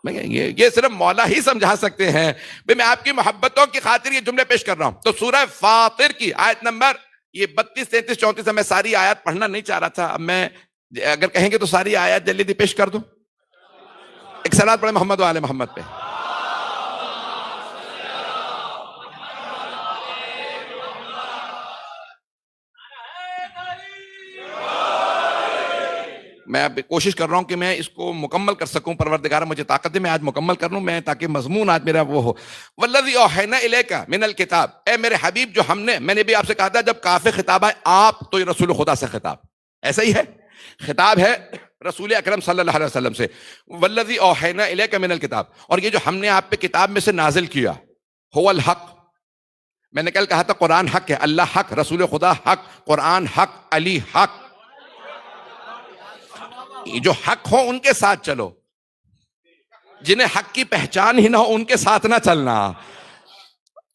یہ صرف مولا ہی سمجھا سکتے ہیں. میں آپ کی محبتوں کی خاطر یہ جملے پیش کر رہا ہوں. تو سورہ فاطر کی آیت نمبر یہ 32 33 34 میں ساری آیات پڑھنا نہیں چاہ رہا تھا. اب میں اگر کہیں گے تو ساری آیات جلدی پیش کر دوں. ایک صلوات پڑھیں محمد و آل محمد پہ. میں اب کوشش کر رہا ہوں کہ میں اس کو مکمل کر سکوں. پروردگار مجھے طاقت دے میں آج مکمل کر لوں میں، تاکہ مضمون آج میرا وہ ہو. والذی اوحینا الیک من الکتاب، اے میرے حبیب جو ہم نے، میں نے بھی آپ سے کہا تھا جب کافی خطاب ہے آپ تو یہ رسول خدا سے خطاب ایسا ہی ہے، خطاب ہے رسول اکرم صلی اللہ علیہ وسلم سے. والذی اوحینا الیک من الکتاب، اور یہ جو ہم نے آپ پہ کتاب میں سے نازل کیا، هو الحق. میں نے کل کہا تھا قرآن حق ہے، اللہ حق، رسول خدا حق، قرآن حق، علی حق. جو حق ہو ان کے ساتھ چلو، جنہیں حق کی پہچان ہی نہ ہو ان کے ساتھ نہ چلنا.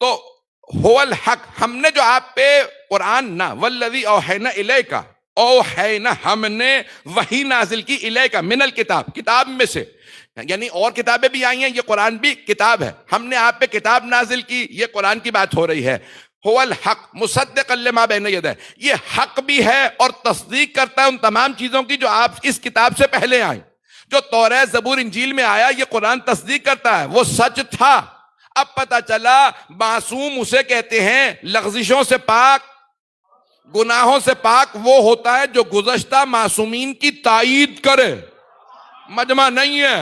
تو هو الحق، ہم نے جو آپ پہ قرآن نہ، والذی اوحینا الیک، اوحینا ہم نے وحی نازل کی، الیک من الکتاب کتاب میں سے، یعنی اور کتابیں بھی آئی ہیں، یہ قرآن بھی کتاب ہے. ہم نے آپ پہ کتاب نازل کی، یہ قرآن کی بات ہو رہی ہے. هو الحق مصدقا لما بین یدہ، یہ حق بھی ہے اور تصدیق کرتا ہے ان تمام چیزوں کی جو آپ اس کتاب سے پہلے آئیں. جو توریت زبور انجیل میں آیا یہ قرآن تصدیق کرتا ہے، وہ سچ تھا. اب پتہ چلا معصوم اسے کہتے ہیں لغزشوں سے پاک، گناہوں سے پاک وہ ہوتا ہے جو گزشتہ معصومین کی تائید کرے. مجمع نہیں ہے،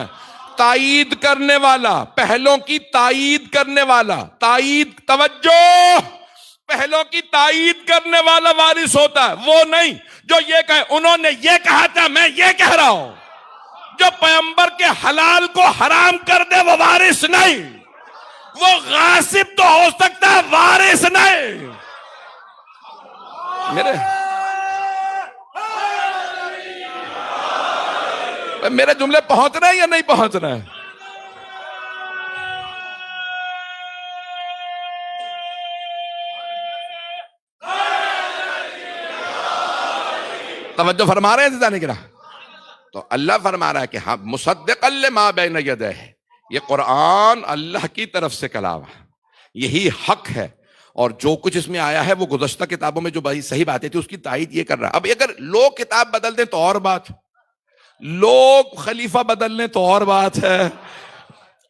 تائید کرنے والا، پہلوں کی تائید کرنے والا. تائید، توجہ، پہلوں کی تائید کرنے والا وارث ہوتا ہے، وہ نہیں جو یہ کہے انہوں نے یہ کہا تھا میں یہ کہہ رہا ہوں. جو پیغمبر کے حلال کو حرام کر دے وہ وارث نہیں. وہ غاصب تو ہو سکتا ہے، وارث نہیں. میرے جملے پہنچ رہے ہیں یا نہیں پہنچ رہے ہیں؟ توجہ فرما رہے ہیں زیادہ نہیں گرا؟ تو اللہ فرما رہا ہے کہ ہاں مصدقا لما بین یدہ، یہ قرآن اللہ کی طرف سے کلام ہے، یہی حق ہے، اور جو کچھ اس میں آیا ہے وہ گزشتہ کتابوں میں جو صحیح باتیں تھی اس کی تائید یہ کر رہا ہے. اب اگر لوگ کتاب بدل دیں تو اور بات، لوگ خلیفہ بدل لیں تو اور بات ہے.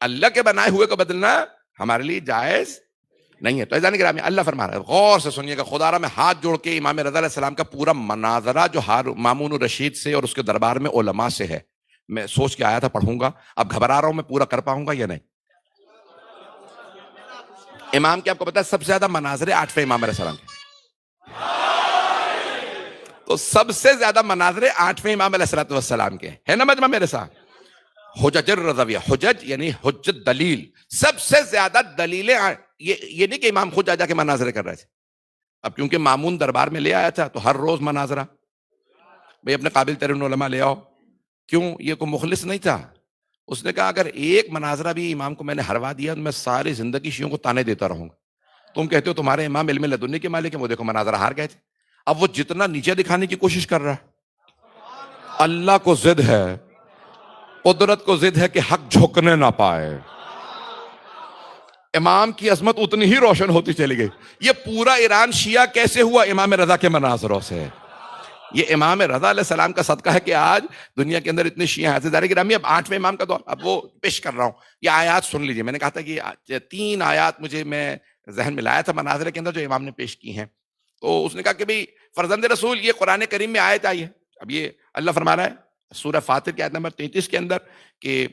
اللہ کے بنائے ہوئے کو بدلنا ہمارے لیے جائز نہیں ہے. تو ایسا نہیں کہ اللہ فرما رہا ہے، غور سے سنیے گا. خدا را میں ہاتھ جوڑ کے امام رضا علیہ السلام کا پورا مناظرہ جو مامون الرشید سے اور اس کے دربار میں علماء سے ہے، میں سوچ کے آیا تھا پڑھوں گا. اب گھبرا رہا ہوں میں پورا کر پاؤں گا یا نہیں. امام کے آپ کو پتا ہے سب سے زیادہ مناظرے 8ویں امام علیہ السلام کے، تو سب سے زیادہ مناظرے 8ویں امام علیہ السلام کے ہے نا مجمع میرے ساتھ. حجج الرضویہ، حجج یعنی حجت دلیل، سب سے زیادہ دلیلیں. یہ نہیں کہ امام خود جا کے مناظرے کر رہے تھے. اب کیونکہ مامون دربار میں لے آیا تھا تو ہر روز مناظرہ، بھئی اپنے قابل ترین علماء لے آؤ. کیوں؟ یہ کوئی مخلص نہیں تھا. اس نے کہا اگر ایک مناظرہ بھی امام کو میں نے ہروا دیا تو میں ساری زندگی شیعوں کو تانے دیتا رہوں گا. تم کہتے ہو تمہارے امام علم لدنی کے مالک ہیں، وہ دیکھو مناظرہ ہار گئے تھے. اب وہ جتنا نیچے دکھانے کی کوشش کر رہا ہے، اللہ کو ضد ہے، قدرت کو ضد ہے کہ حق جھکنے نہ پائے. امام کی عظمت اتنی ہی روشن ہوتی چلی گئی. یہ پورا ایران شیعہ کیسے ہوا؟ امام رضا کے مناظروں سے. یہ امام رضا علیہ السلام کا صدقہ ہے کہ آج دنیا کے اندر اتنے شیعہ ہیں. عزیزان گرامی، اب 8ویں امام کا دور، اب وہ پیش کر رہا ہوں. یہ آیات سن لیجئے. میں نے کہا تھا کہ 3 آیات مجھے میں ذہن میں لایا تھا مناظرے کے اندر جو امام نے پیش کی ہیں. تو اس نے کہا کہ بھئی فرزند رسول، یہ قرآن کریم میں آیت آئی ہے. اب یہ اللہ فرما رہا ہے سورہ فاطر کی آیت نمبر 33 کے اندر کہ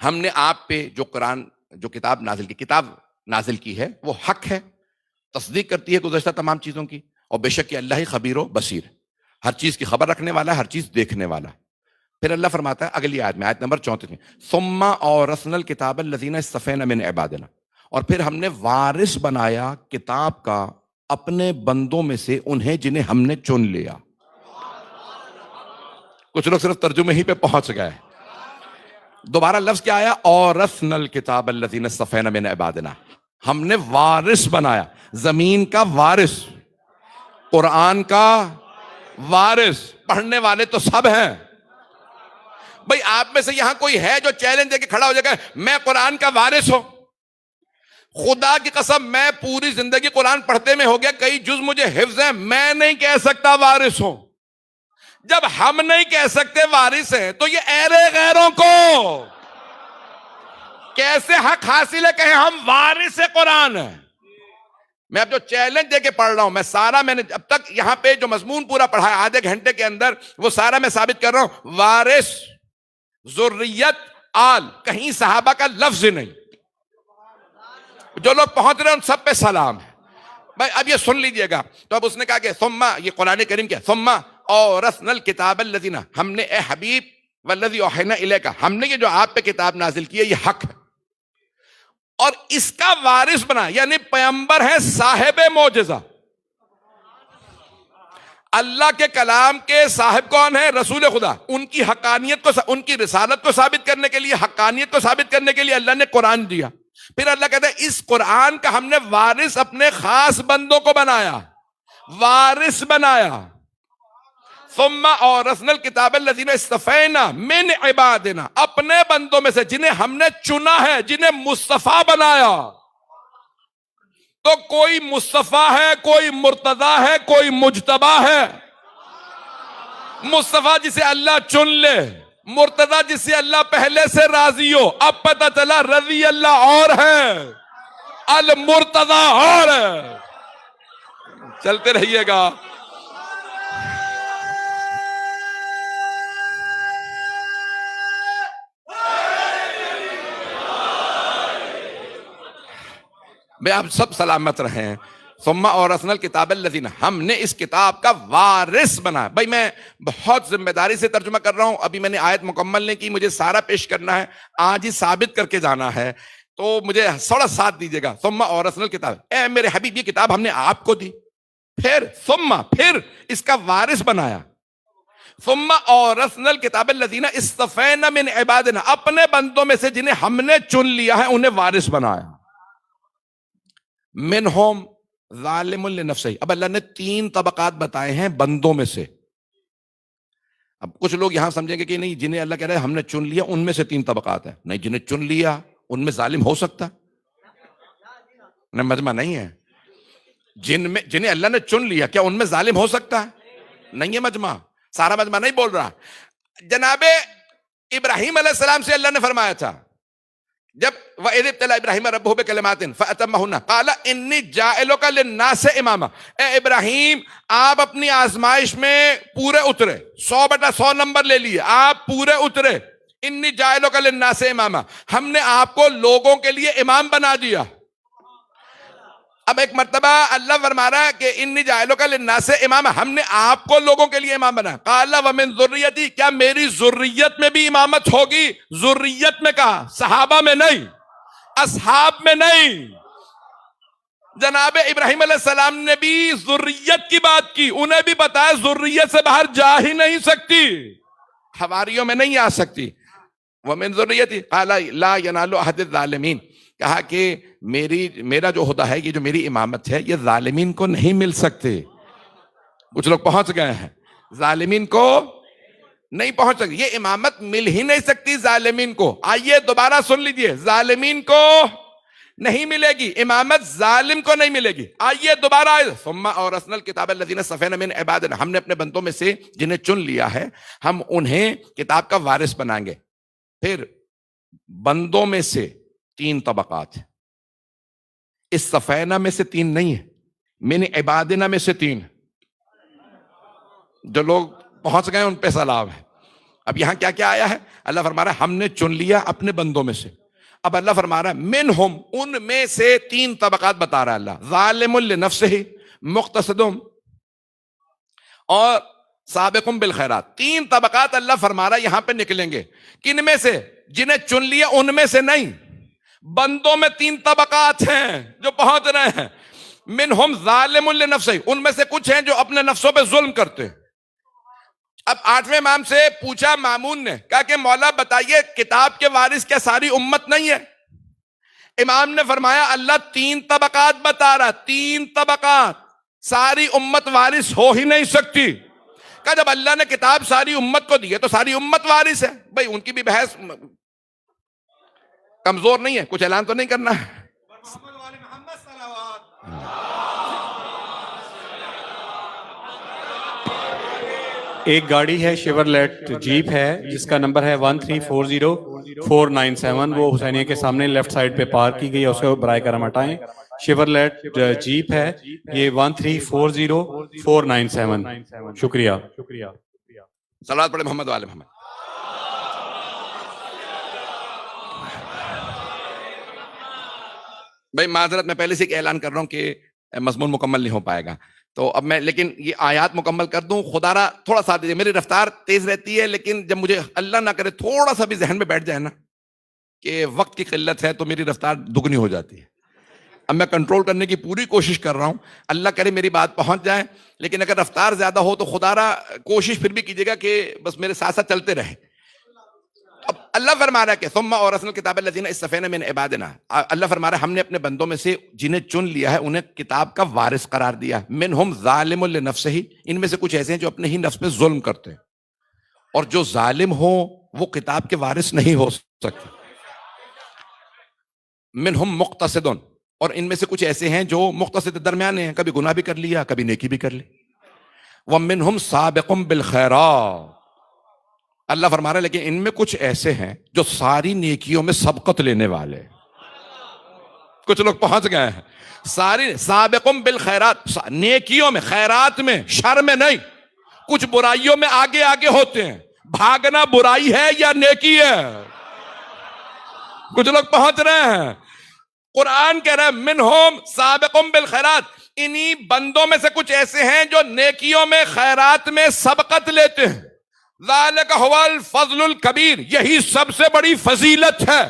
ہم نے آپ پہ جو قرآن، جو کتاب نازل کی ہے وہ حق ہے، تصدیق کرتی ہے گزشتہ تمام چیزوں کی، اور بے شک کہ اللہ ہی خبیر و بصیر، ہر چیز کی خبر رکھنے والا ہے، ہر چیز دیکھنے والا. پھر اللہ فرماتا ہے اگلی آیت میں، آیت نمبر 34 میں، ثم اورثنا الکتاب الذین اصطفینا من عبادنا، اور پھر ہم نے وارث بنایا کتاب کا اپنے بندوں میں سے انہیں جنہیں ہم نے چن لیا. کچھ لوگ صرف ترجمے ہی پہ پہنچ گئے. دوبارہ لفظ کیا آیا؟ اورثنا الکتاب الذین اصطفینا من عبادنا. ہم نے وارث بنایا، زمین کا وارث، قرآن کا وارث. پڑھنے والے تو سب ہیں. بھئی آپ میں سے یہاں کوئی ہے جو چیلنج دے کے کھڑا ہو جائے گا میں قرآن کا وارث ہوں؟ خدا کی قسم میں پوری زندگی قرآن پڑھتے میں ہو گیا، کئی جز مجھے حفظ ہیں، میں نہیں کہہ سکتا وارث ہوں. جب ہم نہیں کہہ سکتے وارث ہیں تو یہ ایرے غیروں کو کیسے حق حاصل ہے کہ ہم وارث قرآن ہیں؟ میں اب جو چیلنج دے کے پڑھ رہا ہوں، میں نے اب تک یہاں پہ جو مضمون پورا پڑھا ہے آدھے گھنٹے کے اندر، وہ سارا میں ثابت کر رہا ہوں وارث، ذریت، آل، کہیں صحابہ کا لفظ نہیں. جو لوگ پہنچ رہے ہیں ان سب پہ سلام ہے. بھائی اب یہ سن لیجئے گا. تو اب اس نے کہا کہ ثم، یہ قرآن کریم کیا، ثم اورثنا الکتاب الذین، ہم نے اے حبیب والذی اوحینا الیک، ہم نے یہ جو آپ پہ کتاب نازل کی ہے یہ حق ہے، اور اس کا وارث بنا، یعنی پیغمبر ہے صاحب معجزہ. اللہ کے کلام کے صاحب کون ہے؟ رسول خدا. ان کی حقانیت کو، ان کی رسالت کو ثابت کرنے کے لیے، حقانیت کو ثابت کرنے کے لیے اللہ نے قرآن دیا. پھر اللہ کہتا ہے اس قرآن کا ہم نے وارث اپنے خاص بندوں کو بنایا، وارث بنایا. ثم اورثنا الکتاب الذین اصطفینا من عبادنا، اپنے بندوں میں سے جنہیں ہم نے چنا ہے، جنہیں مصطفیٰ بنایا. تو کوئی مصطفیٰ ہے، کوئی مرتضی ہے، کوئی مجتبی ہے. مصطفیٰ جسے اللہ چن لے، مرتضی جس سے اللہ پہلے سے راضی ہو. اب پتہ چلا رضی اللہ اور ہے، المرتضی اور ہے. چلتے رہیے گا. بے آپ سب سلامت رہیں. ثم اورثنا الکتاب الذین، ہم نے اس کتاب کا وارث بنا. بھائی میں بہت ذمہ داری سے ترجمہ کر رہا ہوں، ابھی میں نے آیت مکمل نہیں کی، مجھے سارا پیش کرنا ہے، آج ہی ثابت کر کے جانا ہے، تو مجھے تھوڑا ساتھ دیجیے گا. ثم اورثنا الکتاب، اے میرے حبیب یہ کتاب ہم نے آپ کو دی، پھر اس کا وارث بنایا. ثم اورثنا الکتاب الذین اصطفینا من عبادنا، اپنے بندوں میں سے جنہیں ہم نے چن لیا ہے انہیں وارث بنایا. منہم ظالم لنفسہ. اب اللہ نے 3 طبقات بتائے ہیں بندوں میں سے. اب کچھ لوگ یہاں سمجھیں گے کہ نہیں، جنہیں اللہ کہہ رہے ہیں ہم نے چن لیا ان میں سے 3 طبقات ہیں. نہیں، جنہیں چن لیا ان میں ظالم ہو سکتا نہیں، مجمع نہیں ہے. جنہیں اللہ نے چن لیا کیا ان میں ظالم ہو سکتا ہے؟ نہیں ہے مجمع، سارا مجمع نہیں بول رہا. جناب ابراہیم علیہ السلام سے اللہ نے فرمایا تھا جب وَإِذِ ابْتَلَىٰ إِبْرَاهِيمَ رَبُّهُ بِكَلِمَاتٍ فَأَتَمَّهُنَّ قَالَ إِنِّي جَاعِلُكَ لِلنَّاسِ إِمَامًا. اے ابراہیم آپ اپنی آزمائش میں پورے اترے، 100/100 نمبر لے لیے، آپ پورے اترے. إِنِّي جَاعِلُكَ لِلنَّاسِ إِمَامًا، ہم نے آپ کو لوگوں کے لیے امام بنا دیا. اب ایک مرتبہ اللہ فرما رہا ہے کہ انی جاعلک للناس اماما، ہم نے آپ کو لوگوں کے لیے امام بنایا. قال ومن ذریتی، کیا میری ذریت میں بھی امامت ہوگی؟ ذریت میں کہا، صحابہ میں نہیں، اصحاب میں نہیں. جناب ابراہیم علیہ السلام نے بھی ذریت کی بات کی، انہیں بھی بتایا ذریت سے باہر جا ہی نہیں سکتی، حواریوں میں نہیں آ سکتی. ومن ذریتی قال لا ینال عہد الظالمین، کہا کہ میرا جو ہوتا ہے، یہ جو میری امامت ہے، یہ ظالمین کو نہیں مل سکتے. کچھ لوگ پہنچ گئے ہیں، ظالمین کو نہیں پہنچ سکتی، یہ امامت مل ہی نہیں سکتی ظالمین کو. آئیے دوبارہ سن لیجئے، ظالمین کو نہیں ملے گی، امامت ظالم کو نہیں ملے گی۔ آئیے دوبارہ آئے، ثم اورثنا الکتاب الذین اصطفینا من عبادنا، ہم نے اپنے بندوں میں سے جنہیں چن لیا ہے ہم انہیں کتاب کا وارث بنائیں گے۔ پھر بندوں میں سے 3 طبقات، اصطفینا میں سے 3 نہیں ہے، من عبادنا میں سے 3، جو لوگ پہنچ گئے ان پہ سلام ہے۔ اب یہاں کیا کیا آیا ہے؟ اللہ فرما رہا ہے ہم نے چن لیا اپنے بندوں میں سے۔ اب اللہ فرما رہا ہے منہم، ان میں سے 3 طبقات بتا رہا ہے اللہ، ظالم لنفسہ، مقتصد اور سابق بالخیرات۔ 3 طبقات اللہ فرما رہا ہے یہاں پہ نکلیں گے، کن میں سے؟ جنہیں چن لیا ان میں سے نہیں، بندوں میں 3 طبقات ہیں جو پہنچ رہے ہیں۔ منہم ظالم لنفسہ، ان میں سے کچھ ہیں جو اپنے نفسوں پہ ظلم کرتے ہیں۔ اب 8ویں امام سے پوچھا مامون نے، کہا کہ مولا بتائیے کتاب کے وارث کیا ساری امت نہیں ہے؟ امام نے فرمایا اللہ 3 طبقات بتا رہا، 3 طبقات، ساری امت وارث ہو ہی نہیں سکتی۔ کہا جب اللہ نے کتاب ساری امت کو دی ہے تو ساری امت وارث ہے۔ بھئی ان کی بھی بحث کمزور نہیں ہے، کچھ اعلان تو نہیں کرنا ہے۔ ایک گاڑی ہے شیورلیٹ جیپ ہے جس کا نمبر ہے 1340497، وہ حسینیہ کے سامنے لیفٹ سائڈ پہ پارک کی گئی ہے، اسے برائے کرم ہٹائیں۔ شیورلیٹ جیپ ہے، یہ 1340497۔ شکریہ۔ صلوات پڑھے محمد وآل محمد۔ بھائی معذرت، میں پہلے سے ایک اعلان کر رہا ہوں کہ مضمون مکمل نہیں ہو پائے گا، تو اب میں لیکن یہ آیات مکمل کر دوں۔ خدا را تھوڑا ساتھ دیجیے، میری رفتار تیز رہتی ہے لیکن جب مجھے اللہ نہ کرے تھوڑا سا بھی ذہن میں بیٹھ جائے نا کہ وقت کی قلت ہے تو میری رفتار دگنی ہو جاتی ہے۔ اب میں کنٹرول کرنے کی پوری کوشش کر رہا ہوں، اللہ کرے میری بات پہنچ جائے، لیکن اگر رفتار زیادہ ہو تو خدا را کوشش پھر بھی کیجیے گا کہ بس میرے ساتھ ساتھ چلتے رہے۔ اب اللہ فرما رہا ہے کہ ثم اورثنا الکتاب الذین اصطفینا من عبادنا، اللہ فرما رہا ہے ہم نے اپنے بندوں میں سے جنہیں چن لیا ہے انہیں کتاب کا وارث قرار دیا۔ منہم ظالم لنفسہ، ان میں سے کچھ ایسے ہیں جو اپنے ہی نفس پہ ظلم کرتے ہیں، اور جو ظالم ہو وہ کتاب کے وارث نہیں ہو سکتے۔ منہم مقتصد، اور ان میں سے کچھ ایسے ہیں جو مقتصد درمیانے ہیں، کبھی گناہ بھی کر لیا کبھی نیکی بھی کر لی۔ ومنہم سابق بالخیرات، اللہ فرما رہا ہے لیکن ان میں کچھ ایسے ہیں جو ساری نیکیوں میں سبقت لینے والے، کچھ لوگ پہنچ گئے ہیں ساری سابقم بالخیرات، نیکیوں میں، خیرات میں، شر میں نہیں، کچھ برائیوں میں آگے آگے ہوتے ہیں۔ بھاگنا برائی ہے یا نیکی ہے؟ کچھ لوگ پہنچ رہے ہیں۔ قرآن کہہ رہا ہے منہم سابقم بالخیرات، انہی بندوں میں سے کچھ ایسے ہیں جو نیکیوں میں، خیرات میں سبقت لیتے ہیں۔ ذالک هو الفضل الکبیر، یہی سب سے بڑی فضیلت ہے۔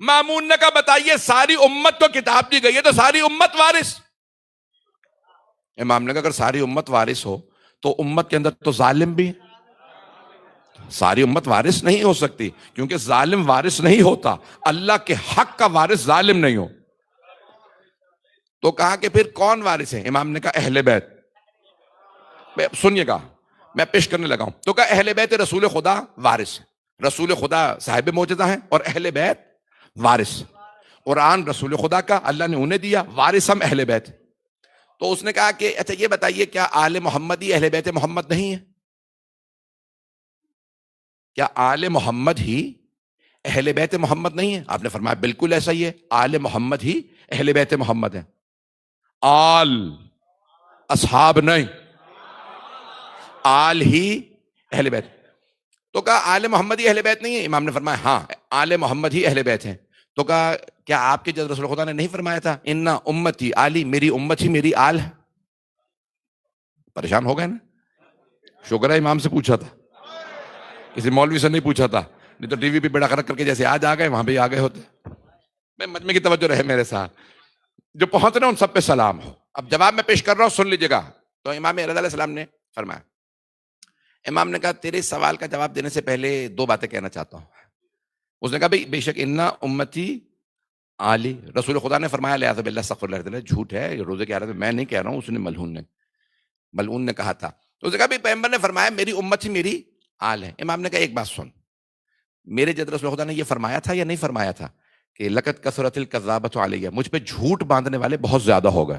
مامون نے کہا بتائیے ساری امت کو کتاب دی گئی ہے تو ساری امت وارث؟ امام نے کہا اگر ساری امت وارث ہو تو امت کے اندر تو ظالم بھی ہے، ساری امت وارث نہیں ہو سکتی کیونکہ ظالم وارث نہیں ہوتا، اللہ کے حق کا وارث ظالم نہیں ہو۔ تو کہا کہ پھر کون وارث ہے؟ امام نے کہا اہل بیت۔ سنیے گا میں پیش کرنے لگا ہوں، تو کہا اہل بیت رسول خدا وارث ہے، رسول خدا صاحب معجزہ ہیں اور اہل بیت وارث۔ قرآن رسول خدا کا، اللہ نے انہیں دیا، وارث ہم اہل بیت۔ تو اس نے کہا کہ اچھا یہ بتائیے کیا آل محمد ہی اہل بیت محمد نہیں ہے؟ کیا آل محمد ہی اہل بیت محمد نہیں ہے؟ آپ نے فرمایا بالکل ایسا ہی ہے، آل محمد ہی اہل بیت محمد ہے، آل اصحاب نہیں، آل ہی اہل بیت۔ تو کہا آل محمد ہی اہل بیت نہیں ہے؟ امام نے فرمایا ہاں آل محمد ہی اہل بیت ہیں۔ تو کہا کیا آپ کے جد رسول خدا نے نہیں فرمایا تھا انا امتی آلی، میری امت ہی میری آل ہے؟ پریشان ہو گئے نا؟ شکر ہے امام سے پوچھا تھا، کسی مولوی سے نہیں پوچھا تھا، نہیں تو ٹی وی پہ بیڑا غرق کر کے جیسے آج آ گئے وہاں بھی آ گئے ہوتے۔ میں مجمع کی توجہ رہے میرے ساتھ، جو پہنچ رہے ہیں ان سب پہ سلام ہو۔ اب جواب میں پیش کر رہا ہوں، سن لیجیے گا۔ تو امام رضا علیہ السلام نے فرمایا، امام نے کہا تیرے سوال کا جواب دینے سے پہلے 2 باتیں کہنا چاہتا ہوں۔ اس نے کہا بھئی بے شک انا امتی علی، رسول خدا نے فرمایا لہٰذا باللہ استغفر اللہ، جھوٹ ہے یہ روزے کے عرض میں، میں نہیں کہہ رہا ہوں، اس نے ملعون نے کہا تھا۔ تو اس نے کہا بھئی پیغمبر نے فرمایا میری امت ہی میری آل ہے۔ امام نے کہا ایک بات سن، میرے جد رسول خدا نے یہ فرمایا تھا یا نہیں فرمایا تھا؟ کہ لقد کثرت الکذابۃ علیہ، مجھ پہ جھوٹ باندھنے والے بہت زیادہ ہو گئے.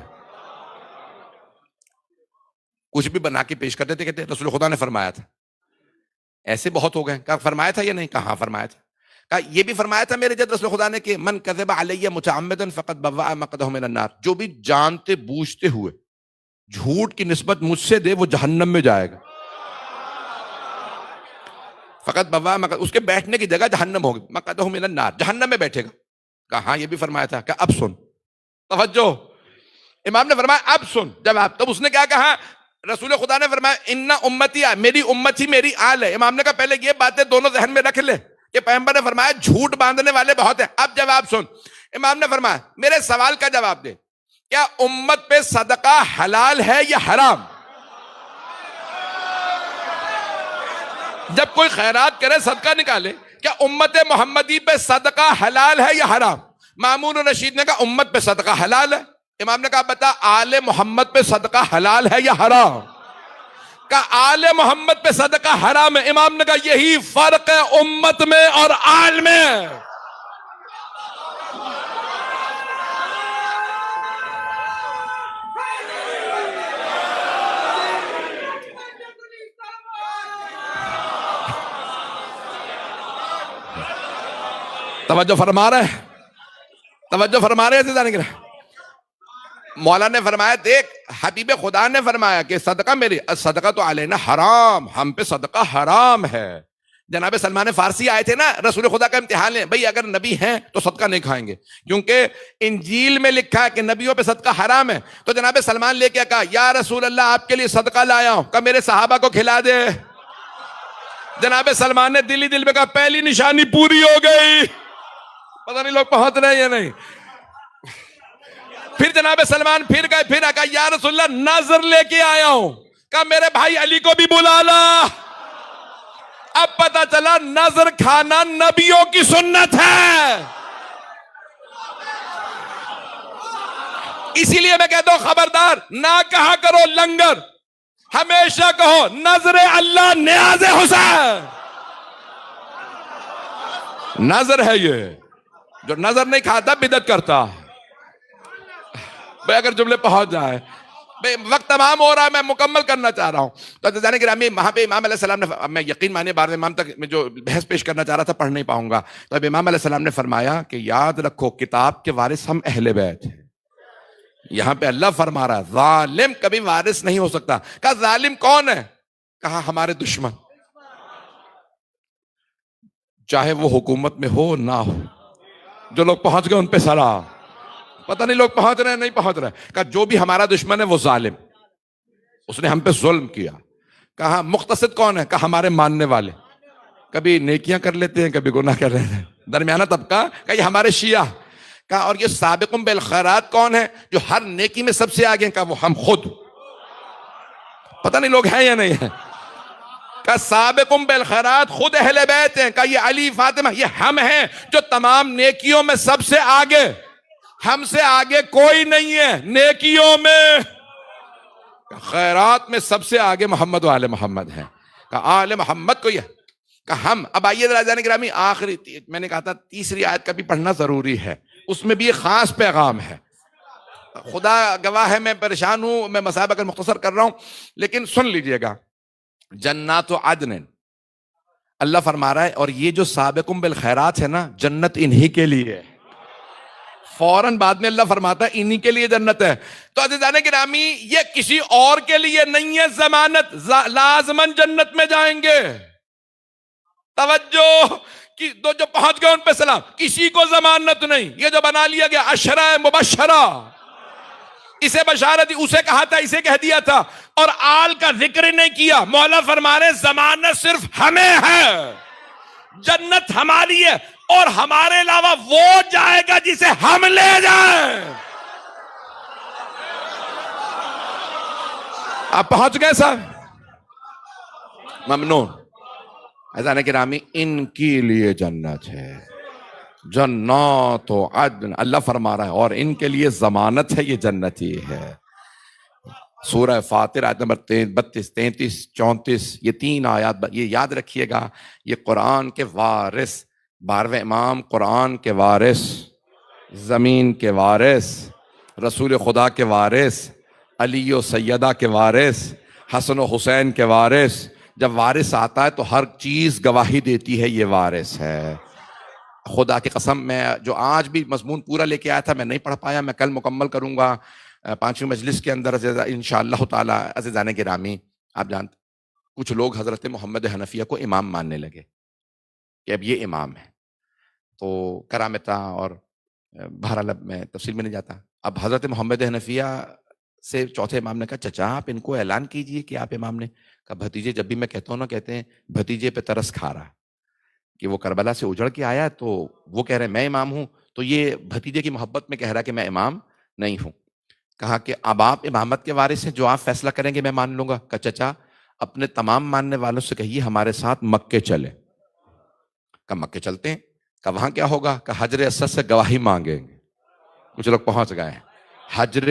کچھ بھی بنا کے پیش کرتے تھے، کہتے رسول خدا نے فرمایا تھا. ایسے بہت ہو گئے. کہا فرمایا تھا یا نہیں؟ کہاں فرمایا تھا. کہا یہ بھی فرمایا تھا میرے جد رسول خدا نے کہ من کذب علی متعمدا فقد بوأ مقعدہ من النار، جو بھی جانتے بوجھتے ہوئے جھوٹ کی نسبت مجھ سے دے وہ جہنم میں جائے گا. فقط بوا مقعد، اس کے بیٹھنے کی جگہ جہنم ہوگی. مقعدہ من النار، جہنم میں بیٹھے گا. کہا ہاں یہ بھی فرمایا تھا. کہ اب سن، توجہ، امام نے فرمایا اب سن جواب. تب اس نے کیا کہا؟ رسول خدا نے فرمایا ان امتی، میری امت ہی میری آل ہے. امام نے کہا پہلے یہ باتیں دونوں ذہن میں رکھ لے کہ پیغمبر نے فرمایا جھوٹ باندھنے والے بہت ہیں. اب جواب سن. امام نے فرمایا میرے سوال کا جواب دے، کیا امت پہ صدقہ حلال ہے یا حرام؟ جب کوئی خیرات کرے، صدقہ نکالے، کیا امت محمدی پہ صدقہ حلال ہے یا حرام؟ مامون رشید نے کہا امت پہ صدقہ حلال ہے. امام نے کہا بتا آل محمد پہ صدقہ حلال ہے یا حرام؟ کہا آل محمد پہ صدقہ حرام ہے. امام نے کہا یہی فرق ہے امت میں اور آل میں. توجہ فرما رہے ہیں، توجہ فرما رہے ہیں. مولا نے فرمایا دیکھ، حبیب خدا نے فرمایا کہ صدقہ میری، صدقہ تو علینا حرام، ہم پہ صدقہ حرام ہے. جناب سلمان فارسی آئے تھے نا رسول خدا کا امتحان لیں، بھئی اگر نبی ہیں تو صدقہ نہیں کھائیں گے کیونکہ انجیل میں لکھا ہے کہ نبیوں پہ صدقہ حرام ہے. تو جناب سلمان لے کے کہا یا رسول اللہ آپ کے لیے صدقہ لایا ہوں، کہ میرے صحابہ کو کھلا دے. جناب سلمان نے دل ہی دل میں کہا پہلی نشانی پوری ہو گئی. پتہ نہیں لوگ پہنچ رہے ہیں یا نہیں. پھر جناب سلمان پھر گئے، پھر کہا یا رسول اللہ نظر لے کے آیا ہوں، کہا میرے بھائی علی کو بھی بلا لا. اب پتا چلا نظر کھانا نبیوں کی سنت ہے. اسی لیے میں کہتا ہوں خبردار نہ کہا کرو لنگر، ہمیشہ کہو نظر اللہ نیاز حسین. نظر ہے یہ، جو نظر نہیں کھاتا بدعت کرتا. بھئی اگر جملے پہنچ جائے، بھئی وقت تمام ہو رہا ہے، میں مکمل کرنا چاہ رہا ہوں. تو جانے گرامی وہاں پہ امام علیہ السلام نے، میں یقین مانے بار امام تک میں جو بحث پیش کرنا چاہ رہا تھا پڑھ نہیں پاؤں گا. تو اب امام علیہ السلام نے فرمایا کہ یاد رکھو کتاب کے وارث ہم اہل بیت ہیں. یہاں پہ اللہ فرما رہا ہے ظالم کبھی وارث نہیں ہو سکتا. کہا ظالم کون ہے؟ کہا ہمارے دشمن، چاہے وہ حکومت میں ہو نہ ہو. جو لوگ پہنچ گئے ان پہ سلام. پتہ نہیں لوگ پہنچ رہے ہیں نہیں پہنچ رہے. کہا جو بھی ہمارا دشمن ہے وہ ظالم، اس نے ہم پہ ظلم کیا. کہا مقتصد کون ہے؟ کہا ہمارے ماننے والے، کبھی نیکیاں کر لیتے ہیں کبھی گناہ کر لیتے ہیں، درمیانہ طبقہ. کہا یہ ہمارے شیعہ. کہا اور یہ سابقون بالخیرات کون ہے جو ہر نیکی میں سب سے آگے ہیں؟ کہا وہ ہم خود. پتہ نہیں لوگ ہیں یا نہیں ہیں. کہا سابقون بالخیرات خود اہل بیت ہیں. کہا یہ علی فاطمہ یہ ہم ہیں جو تمام نیکیوں میں سب سے آگے، ہم سے آگے کوئی نہیں ہے نیکیوں میں. خیرات میں سب سے آگے محمد و آل محمد ہیں. کہا آل محمد کو یہ. کہا ہم. اب آئیے راجان گرامی آخری، میں نے کہا تھا تیسری آیت کا بھی پڑھنا ضروری ہے، اس میں بھی ایک خاص پیغام ہے. خدا گواہ ہے میں پریشان ہوں، میں مسائل اگر مختصر کر رہا ہوں لیکن سن لیجئے گا. جنات عدن، اللہ فرما رہا ہے اور یہ جو سابقون بالخیرات ہے نا، جنت انہی کے لیے ہے. فوراً بعد میں اللہ فرماتا ہے انہی کے لیے جنت ہے. تو عزیزان گرامی یہ کسی اور کے لیے نہیں ہے ضمانت، لازماً جنت میں جائیں گے. توجہ، تو جو پہنچ گئے ان پہ سلام. کسی کو ضمانت نہیں. یہ جو بنا لیا گیا عشرہ مبشرہ، اسے بشارت اسے کہا تھا، اسے کہہ دیا تھا اور آل کا ذکر نہیں کیا. مولا فرما رہے ضمانت صرف ہمیں ہے، جنت ہماری ہے اور ہمارے علاوہ وہ جائے گا جسے ہم لے جائیں. آپ پہنچ گئے صاحب؟ ممنون. عزیزان گرامی ان کے لیے جنت ہے، جنات و عدن. اللہ فرما رہا ہے اور ان کے لیے ضمانت ہے، یہ جنت ہی ہے. سورہ فاطر آیت نمبر 32 33 34 یہ 3 آیات یہ یاد رکھیے گا. یہ قرآن کے وارث، 12ویں امام قرآن کے وارث زمین کے وارث، رسول خدا کے وارث، علی و سیدہ کے وارث، حسن و حسین کے وارث. جب وارث آتا ہے تو ہر چیز گواہی دیتی ہے یہ وارث ہے. خدا کی قسم میں جو آج بھی مضمون پورا لے کے آیا تھا میں نہیں پڑھ پایا، میں کل مکمل کروں گا 5ویں مجلس کے اندر انشاءاللہ تعالی. عزیزان گرامی، آپ جانتے کچھ لوگ حضرت محمد حنفیہ کو امام ماننے لگے کہ اب یہ امام ہے، تو کرامتہ اور بہرحال اب میں تفصیل میں نہیں جاتا. اب حضرت محمد حنفیہ سے چوتھے امام نے کہا چچا آپ ان کو اعلان کیجئے کہ آپ امام نے. کہا بھتیجے جب بھی میں کہتا ہوں نا کہتے ہیں بھتیجے پہ ترس کھا رہا کہ وہ کربلا سے اجڑ کے آیا تو وہ کہہ رہے ہیں میں امام ہوں، تو یہ بھتیجے کی محبت میں کہہ رہا کہ میں امام نہیں ہوں. کہا کہ اب آپ امامت کے وارث ہیں، جو آپ فیصلہ کریں گے میں مان لوں گا. کہا چچا اپنے تمام ماننے والوں سے کہیے ہمارے ساتھ مکے چلے. کہا مکے چلتے ہیں. کہا وہاں کیا ہوگا؟ کہا حجر اسود سے گواہی مانگیں گے. کچھ لوگ پہنچ گئے ہیں. حجر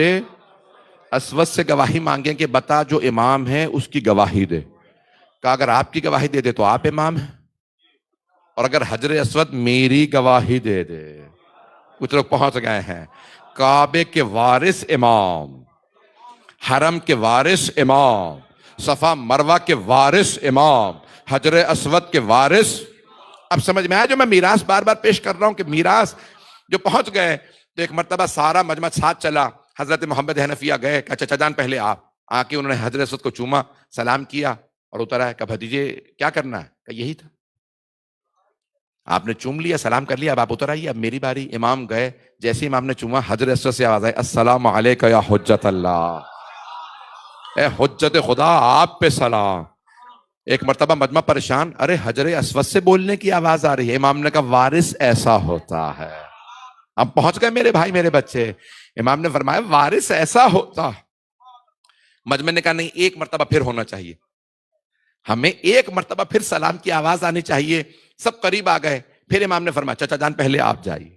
اسود سے گواہی مانگیں کہ بتا جو امام ہے اس کی گواہی دے. کہا اگر آپ کی گواہی دے دے تو آپ امام ہیں، اور اگر حجر اسود میری گواہی دے دے. کچھ لوگ پہنچ گئے ہیں. کعبے کے وارث امام، حرم کے وارث امام، صفا مروہ کے وارث امام، حجر اسود کے وارث. اب سمجھ میں آیا جو میں میراث بار بار پیش کر رہا ہوں کہ میراث جو پہنچ گئے. تو ایک مرتبہ سارا مجمع ساتھ چلا. حضرت محمد حنفیہ گئے. کہا چچا جان پہلے آپ. آ کے انہوں نے حجر اسود کو چوما، سلام کیا اور اتر آئے. کہا بھتیجے کیا کرنا ہے؟ کہا یہی تھا. آپ نے چوم لیا، سلام کر لیا، اب آپ اتر آئیے، اب میری باری. امام گئے، جیسے امام نے چوما حجر اسود سے آواز آئی السلام علیکہ یا حجت اللہ، اے حجت خدا آپ پہ سلام. ایک مرتبہ مجمع پریشان، ارے حجر اسود سے بولنے کی آواز آ رہی ہے. امام نے کہا وارث ایسا ہوتا ہے. اب پہنچ گئے میرے بھائی میرے بچے. امام نے فرمایا وارث ایسا ہوتا. مجمع نے کہا نہیں، ایک مرتبہ پھر ہونا چاہیے، ہمیں ایک مرتبہ پھر سلام کی آواز آنی چاہیے. سب قریب آ گئے. پھر امام نے فرمایا چچا جان پہلے آپ جائیے.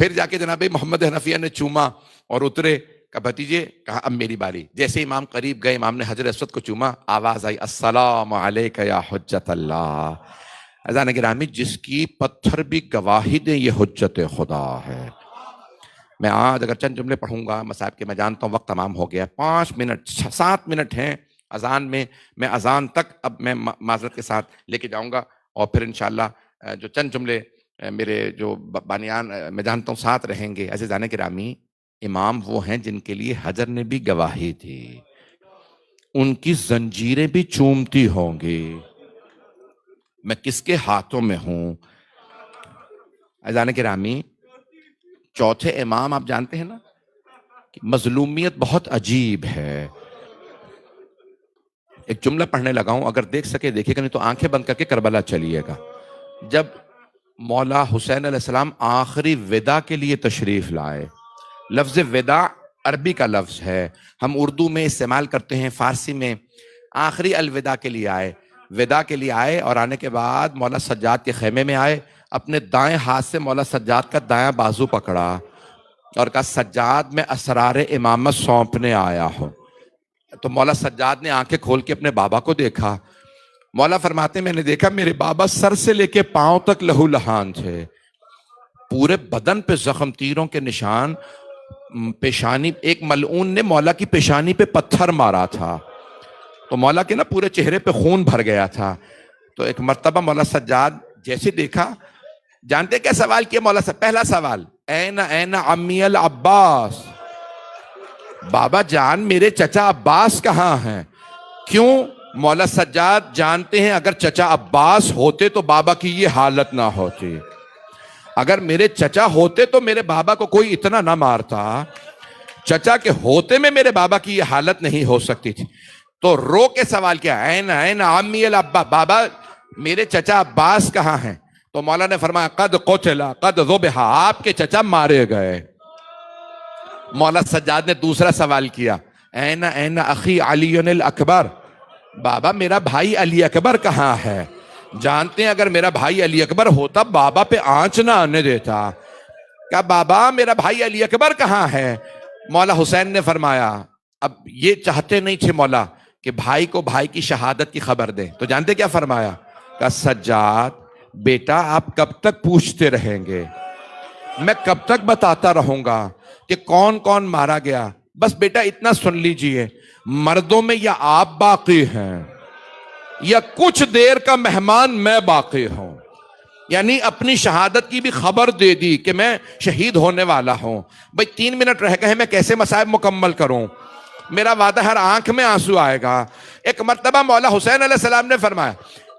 پھر جا کے جناب محمد حنفیہ نے چوما اور اترے. کہا بھتیجے، کہا اب میری باری. جیسے امام قریب گئے، امام نے حجر اسود کو چوما، آواز آئی السلام علیکہ یا حجت اللہ. عزیزان گرامی، جس کی پتھر بھی گواہی دے یہ حجت خدا ہے. میں آج اگر چند جملے پڑھوں گا مصاحب کے، میں جانتا ہوں وقت تمام ہو گیا. 5 منٹ 7 منٹ ہیں اذان میں اذان تک اب میں معذرت کے ساتھ لے کے جاؤں گا، اور پھر انشاءاللہ جو چند جملے میرے جو بانیان میں جانتا ہوں ساتھ رہیں گے. عزیزان گرامی، امام وہ ہیں جن کے لیے حجر نے بھی گواہی دی، ان کی زنجیریں بھی چومتی ہوں گی. میں کس کے ہاتھوں میں ہوں؟ عزیزان گرامی، چوتھے امام آپ جانتے ہیں نا کہ مظلومیت بہت عجیب ہے. ایک جملہ پڑھنے لگا ہوں، اگر دیکھ سکے دیکھے گا، نہیں تو آنکھیں بند کر کے کربلا چلیے گا. جب مولا حسین علیہ السلام آخری وداع کے لیے تشریف لائے، لفظ وداع عربی کا لفظ ہے، ہم اردو میں استعمال کرتے ہیں، فارسی میں آخری الوداع کے لیے آئے. وداع کے لیے آئے اور آنے کے بعد مولا سجاد کے خیمے میں آئے. اپنے دائیں ہاتھ سے مولا سجاد کا دایاں بازو پکڑا اور کہا سجاد میں اسرار امامت سونپنے آیا ہوں. تو مولا سجاد نے آنکھیں کھول کے اپنے بابا کو دیکھا. مولا فرماتے میں نے دیکھا میرے بابا سر سے لے کے پاؤں تک لہو لہان تھے، پورے بدن پہ زخم، تیروں کے نشان. پیشانی، ایک ملعون نے مولا کی پیشانی پہ پتھر مارا تھا تو مولا کے نا پورے چہرے پہ خون بھر گیا تھا. تو ایک مرتبہ مولا سجاد جیسے دیکھا، جانتے کیا سوال کیا مولا سے؟ پہلا سوال این عمی العباس، بابا جان میرے چچا عباس کہاں ہیں؟ کیوں؟ مولا سجاد جانتے ہیں اگر چچا عباس ہوتے تو بابا کی یہ حالت نہ ہوتی، اگر میرے چچا ہوتے تو میرے بابا کو کوئی اتنا نہ مارتا، چچا کے ہوتے میں میرے بابا کی یہ حالت نہیں ہو سکتی تھی. تو رو کے سوال کیا، این عمی العباس، بابا میرے چچا عباس کہاں ہیں؟ تو مولا نے فرمایا قد قتل قد ذبح، آپ کے چچا مارے گئے. مولا سجاد نے دوسرا سوال کیا، این اخی علی الاکبر، بابا میرا بھائی علی اکبر کہاں ہے؟ جانتے ہیں اگر میرا بھائی علی اکبر ہوتا بابا پہ آنچ نہ آنے دیتا. کہا بابا میرا بھائی علی اکبر کہاں ہے؟ مولا حسین نے فرمایا، اب یہ چاہتے نہیں تھے مولا کہ بھائی کو بھائی کی شہادت کی خبر دیں، تو جانتے کیا فرمایا؟ کہا سجاد بیٹا آپ کب تک پوچھتے رہیں گے؟ میں کب تک بتاتا رہوں گا کہ کون کون مارا گیا؟ بس بیٹا اتنا سن لیجئے، مردوں میں یا آپ باقی ہیں یا کچھ دیر کا مہمان میں باقی ہوں. یعنی اپنی شہادت کی بھی خبر دے دی کہ میں شہید ہونے والا ہوں. بھئی 3 منٹ رہ گئے ہیں، میں کیسے مصائب مکمل کروں؟ میرا وعدہ ہر آنکھ میں آنسو آئے گا. ایک مرتبہ مولا حسین علیہ السلام نے فرمایا،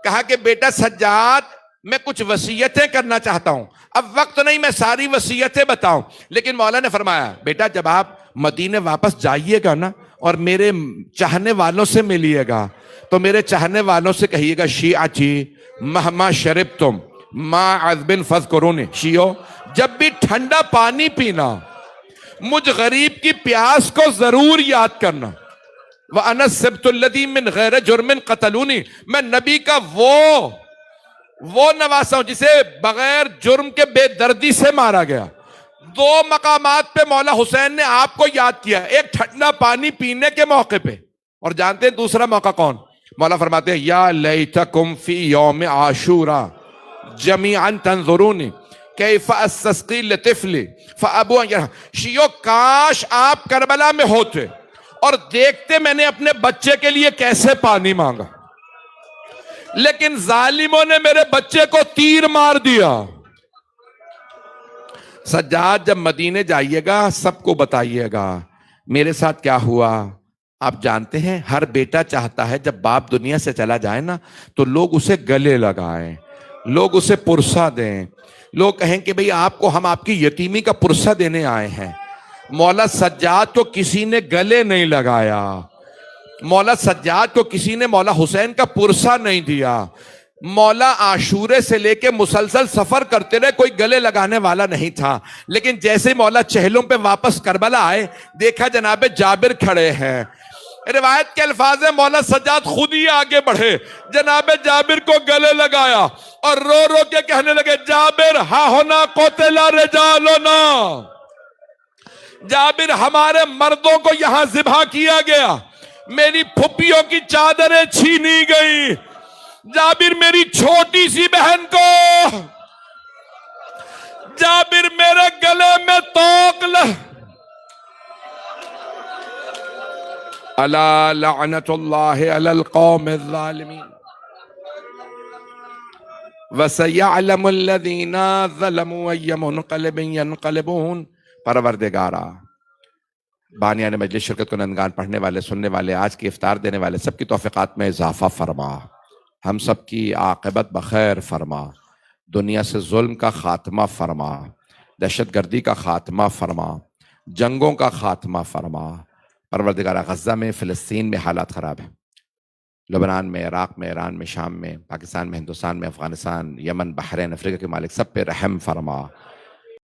کہا کہ بیٹا سجاد میں کچھ وصیتیں کرنا چاہتا ہوں. اب وقت نہیں میں ساری وصیتیں بتاؤں، لیکن مولا نے فرمایا بیٹا جب آپ مدینے واپس جائیے گا نا اور میرے چاہنے والوں سے ملیے گا تو میرے چاہنے والوں سے کہیے گا شیعتی مہما شربتم ما عذب فاذکرونی. شیعو جب بھی ٹھنڈا پانی پینا مجھ غریب کی پیاس کو ضرور یاد کرنا. وَأَنَا السِّبْتُ الَّذِي مِنْ غَيْرِ جُرْمٍ قَتَلُونِي، میں نبی کا وہ نواسا ہوں جسے بغیر جرم کے بے دردی سے مارا گیا. 2 مقامات پہ مولا حسین نے آپ کو یاد کیا، ایک ٹھنڈا پانی پینے کے موقع پہ، اور جانتے ہیں دوسرا موقع کون؟ مولا فرماتے ہیں یا لیتکم فی یوم عاشورا جمیعا تنظرونی کیف استسقی لطفلی فابو ان یرحم. شیعو کاش آپ کربلا میں ہوتے اور دیکھتے میں نے اپنے بچے کے لیے کیسے پانی مانگا، لیکن ظالموں نے میرے بچے کو تیر مار دیا. سجاد جب مدینے جائیے گا سب کو بتائیے گا میرے ساتھ کیا ہوا. آپ جانتے ہیں ہر بیٹا چاہتا ہے جب باپ دنیا سے چلا جائے نا تو لوگ اسے گلے لگائیں، لوگ اسے پرسہ دیں، لوگ کہیں کہ بھئی آپ کو ہم آپ کی یتیمی کا پرسہ دینے آئے ہیں. مولا سجاد کو کسی نے گلے نہیں لگایا، مولا سجاد کو کسی نے مولا حسین کا پرسہ نہیں دیا. مولا عاشورے سے لے کے مسلسل سفر کرتے رہے، کوئی گلے لگانے والا نہیں تھا. لیکن جیسے مولا چہلوں پہ واپس کربلا آئے دیکھا جناب جابر کھڑے ہیں. روایت کے الفاظ ہیں مولا سجاد خود ہی آگے بڑھے، جناب جابر کو گلے لگایا اور رو رو کے کہنے لگے جابر ہا ہونا قتل رجالنا، جابر ہمارے مردوں کو یہاں ذبح کیا گیا، میری پھپھیوں کی چادریں چھینی گئی، جابر میری چھوٹی سی بہن کو، جابر میرے گلے میں توق الا لعنت اللہ علی القوم الظالمین وسیعلم الذین ظلموا ای منقلب ینقلبون. پروردگارا بانیان مجلس شرکت کنندگان، پڑھنے والے، سننے والے، آج کی افطار دینے والے سب کی توفیقات میں اضافہ فرما، ہم سب کی عاقبت بخیر فرما، دنیا سے ظلم کا خاتمہ فرما، دہشت گردی کا خاتمہ فرما، جنگوں کا خاتمہ فرما. پروردگارہ غزہ میں، فلسطین میں حالات خراب ہیں، لبنان میں، عراق میں، ایران میں، شام میں، پاکستان میں، ہندوستان میں، افغانستان، یمن، بحرین، افریقہ کے مالک سب پہ رحم فرما.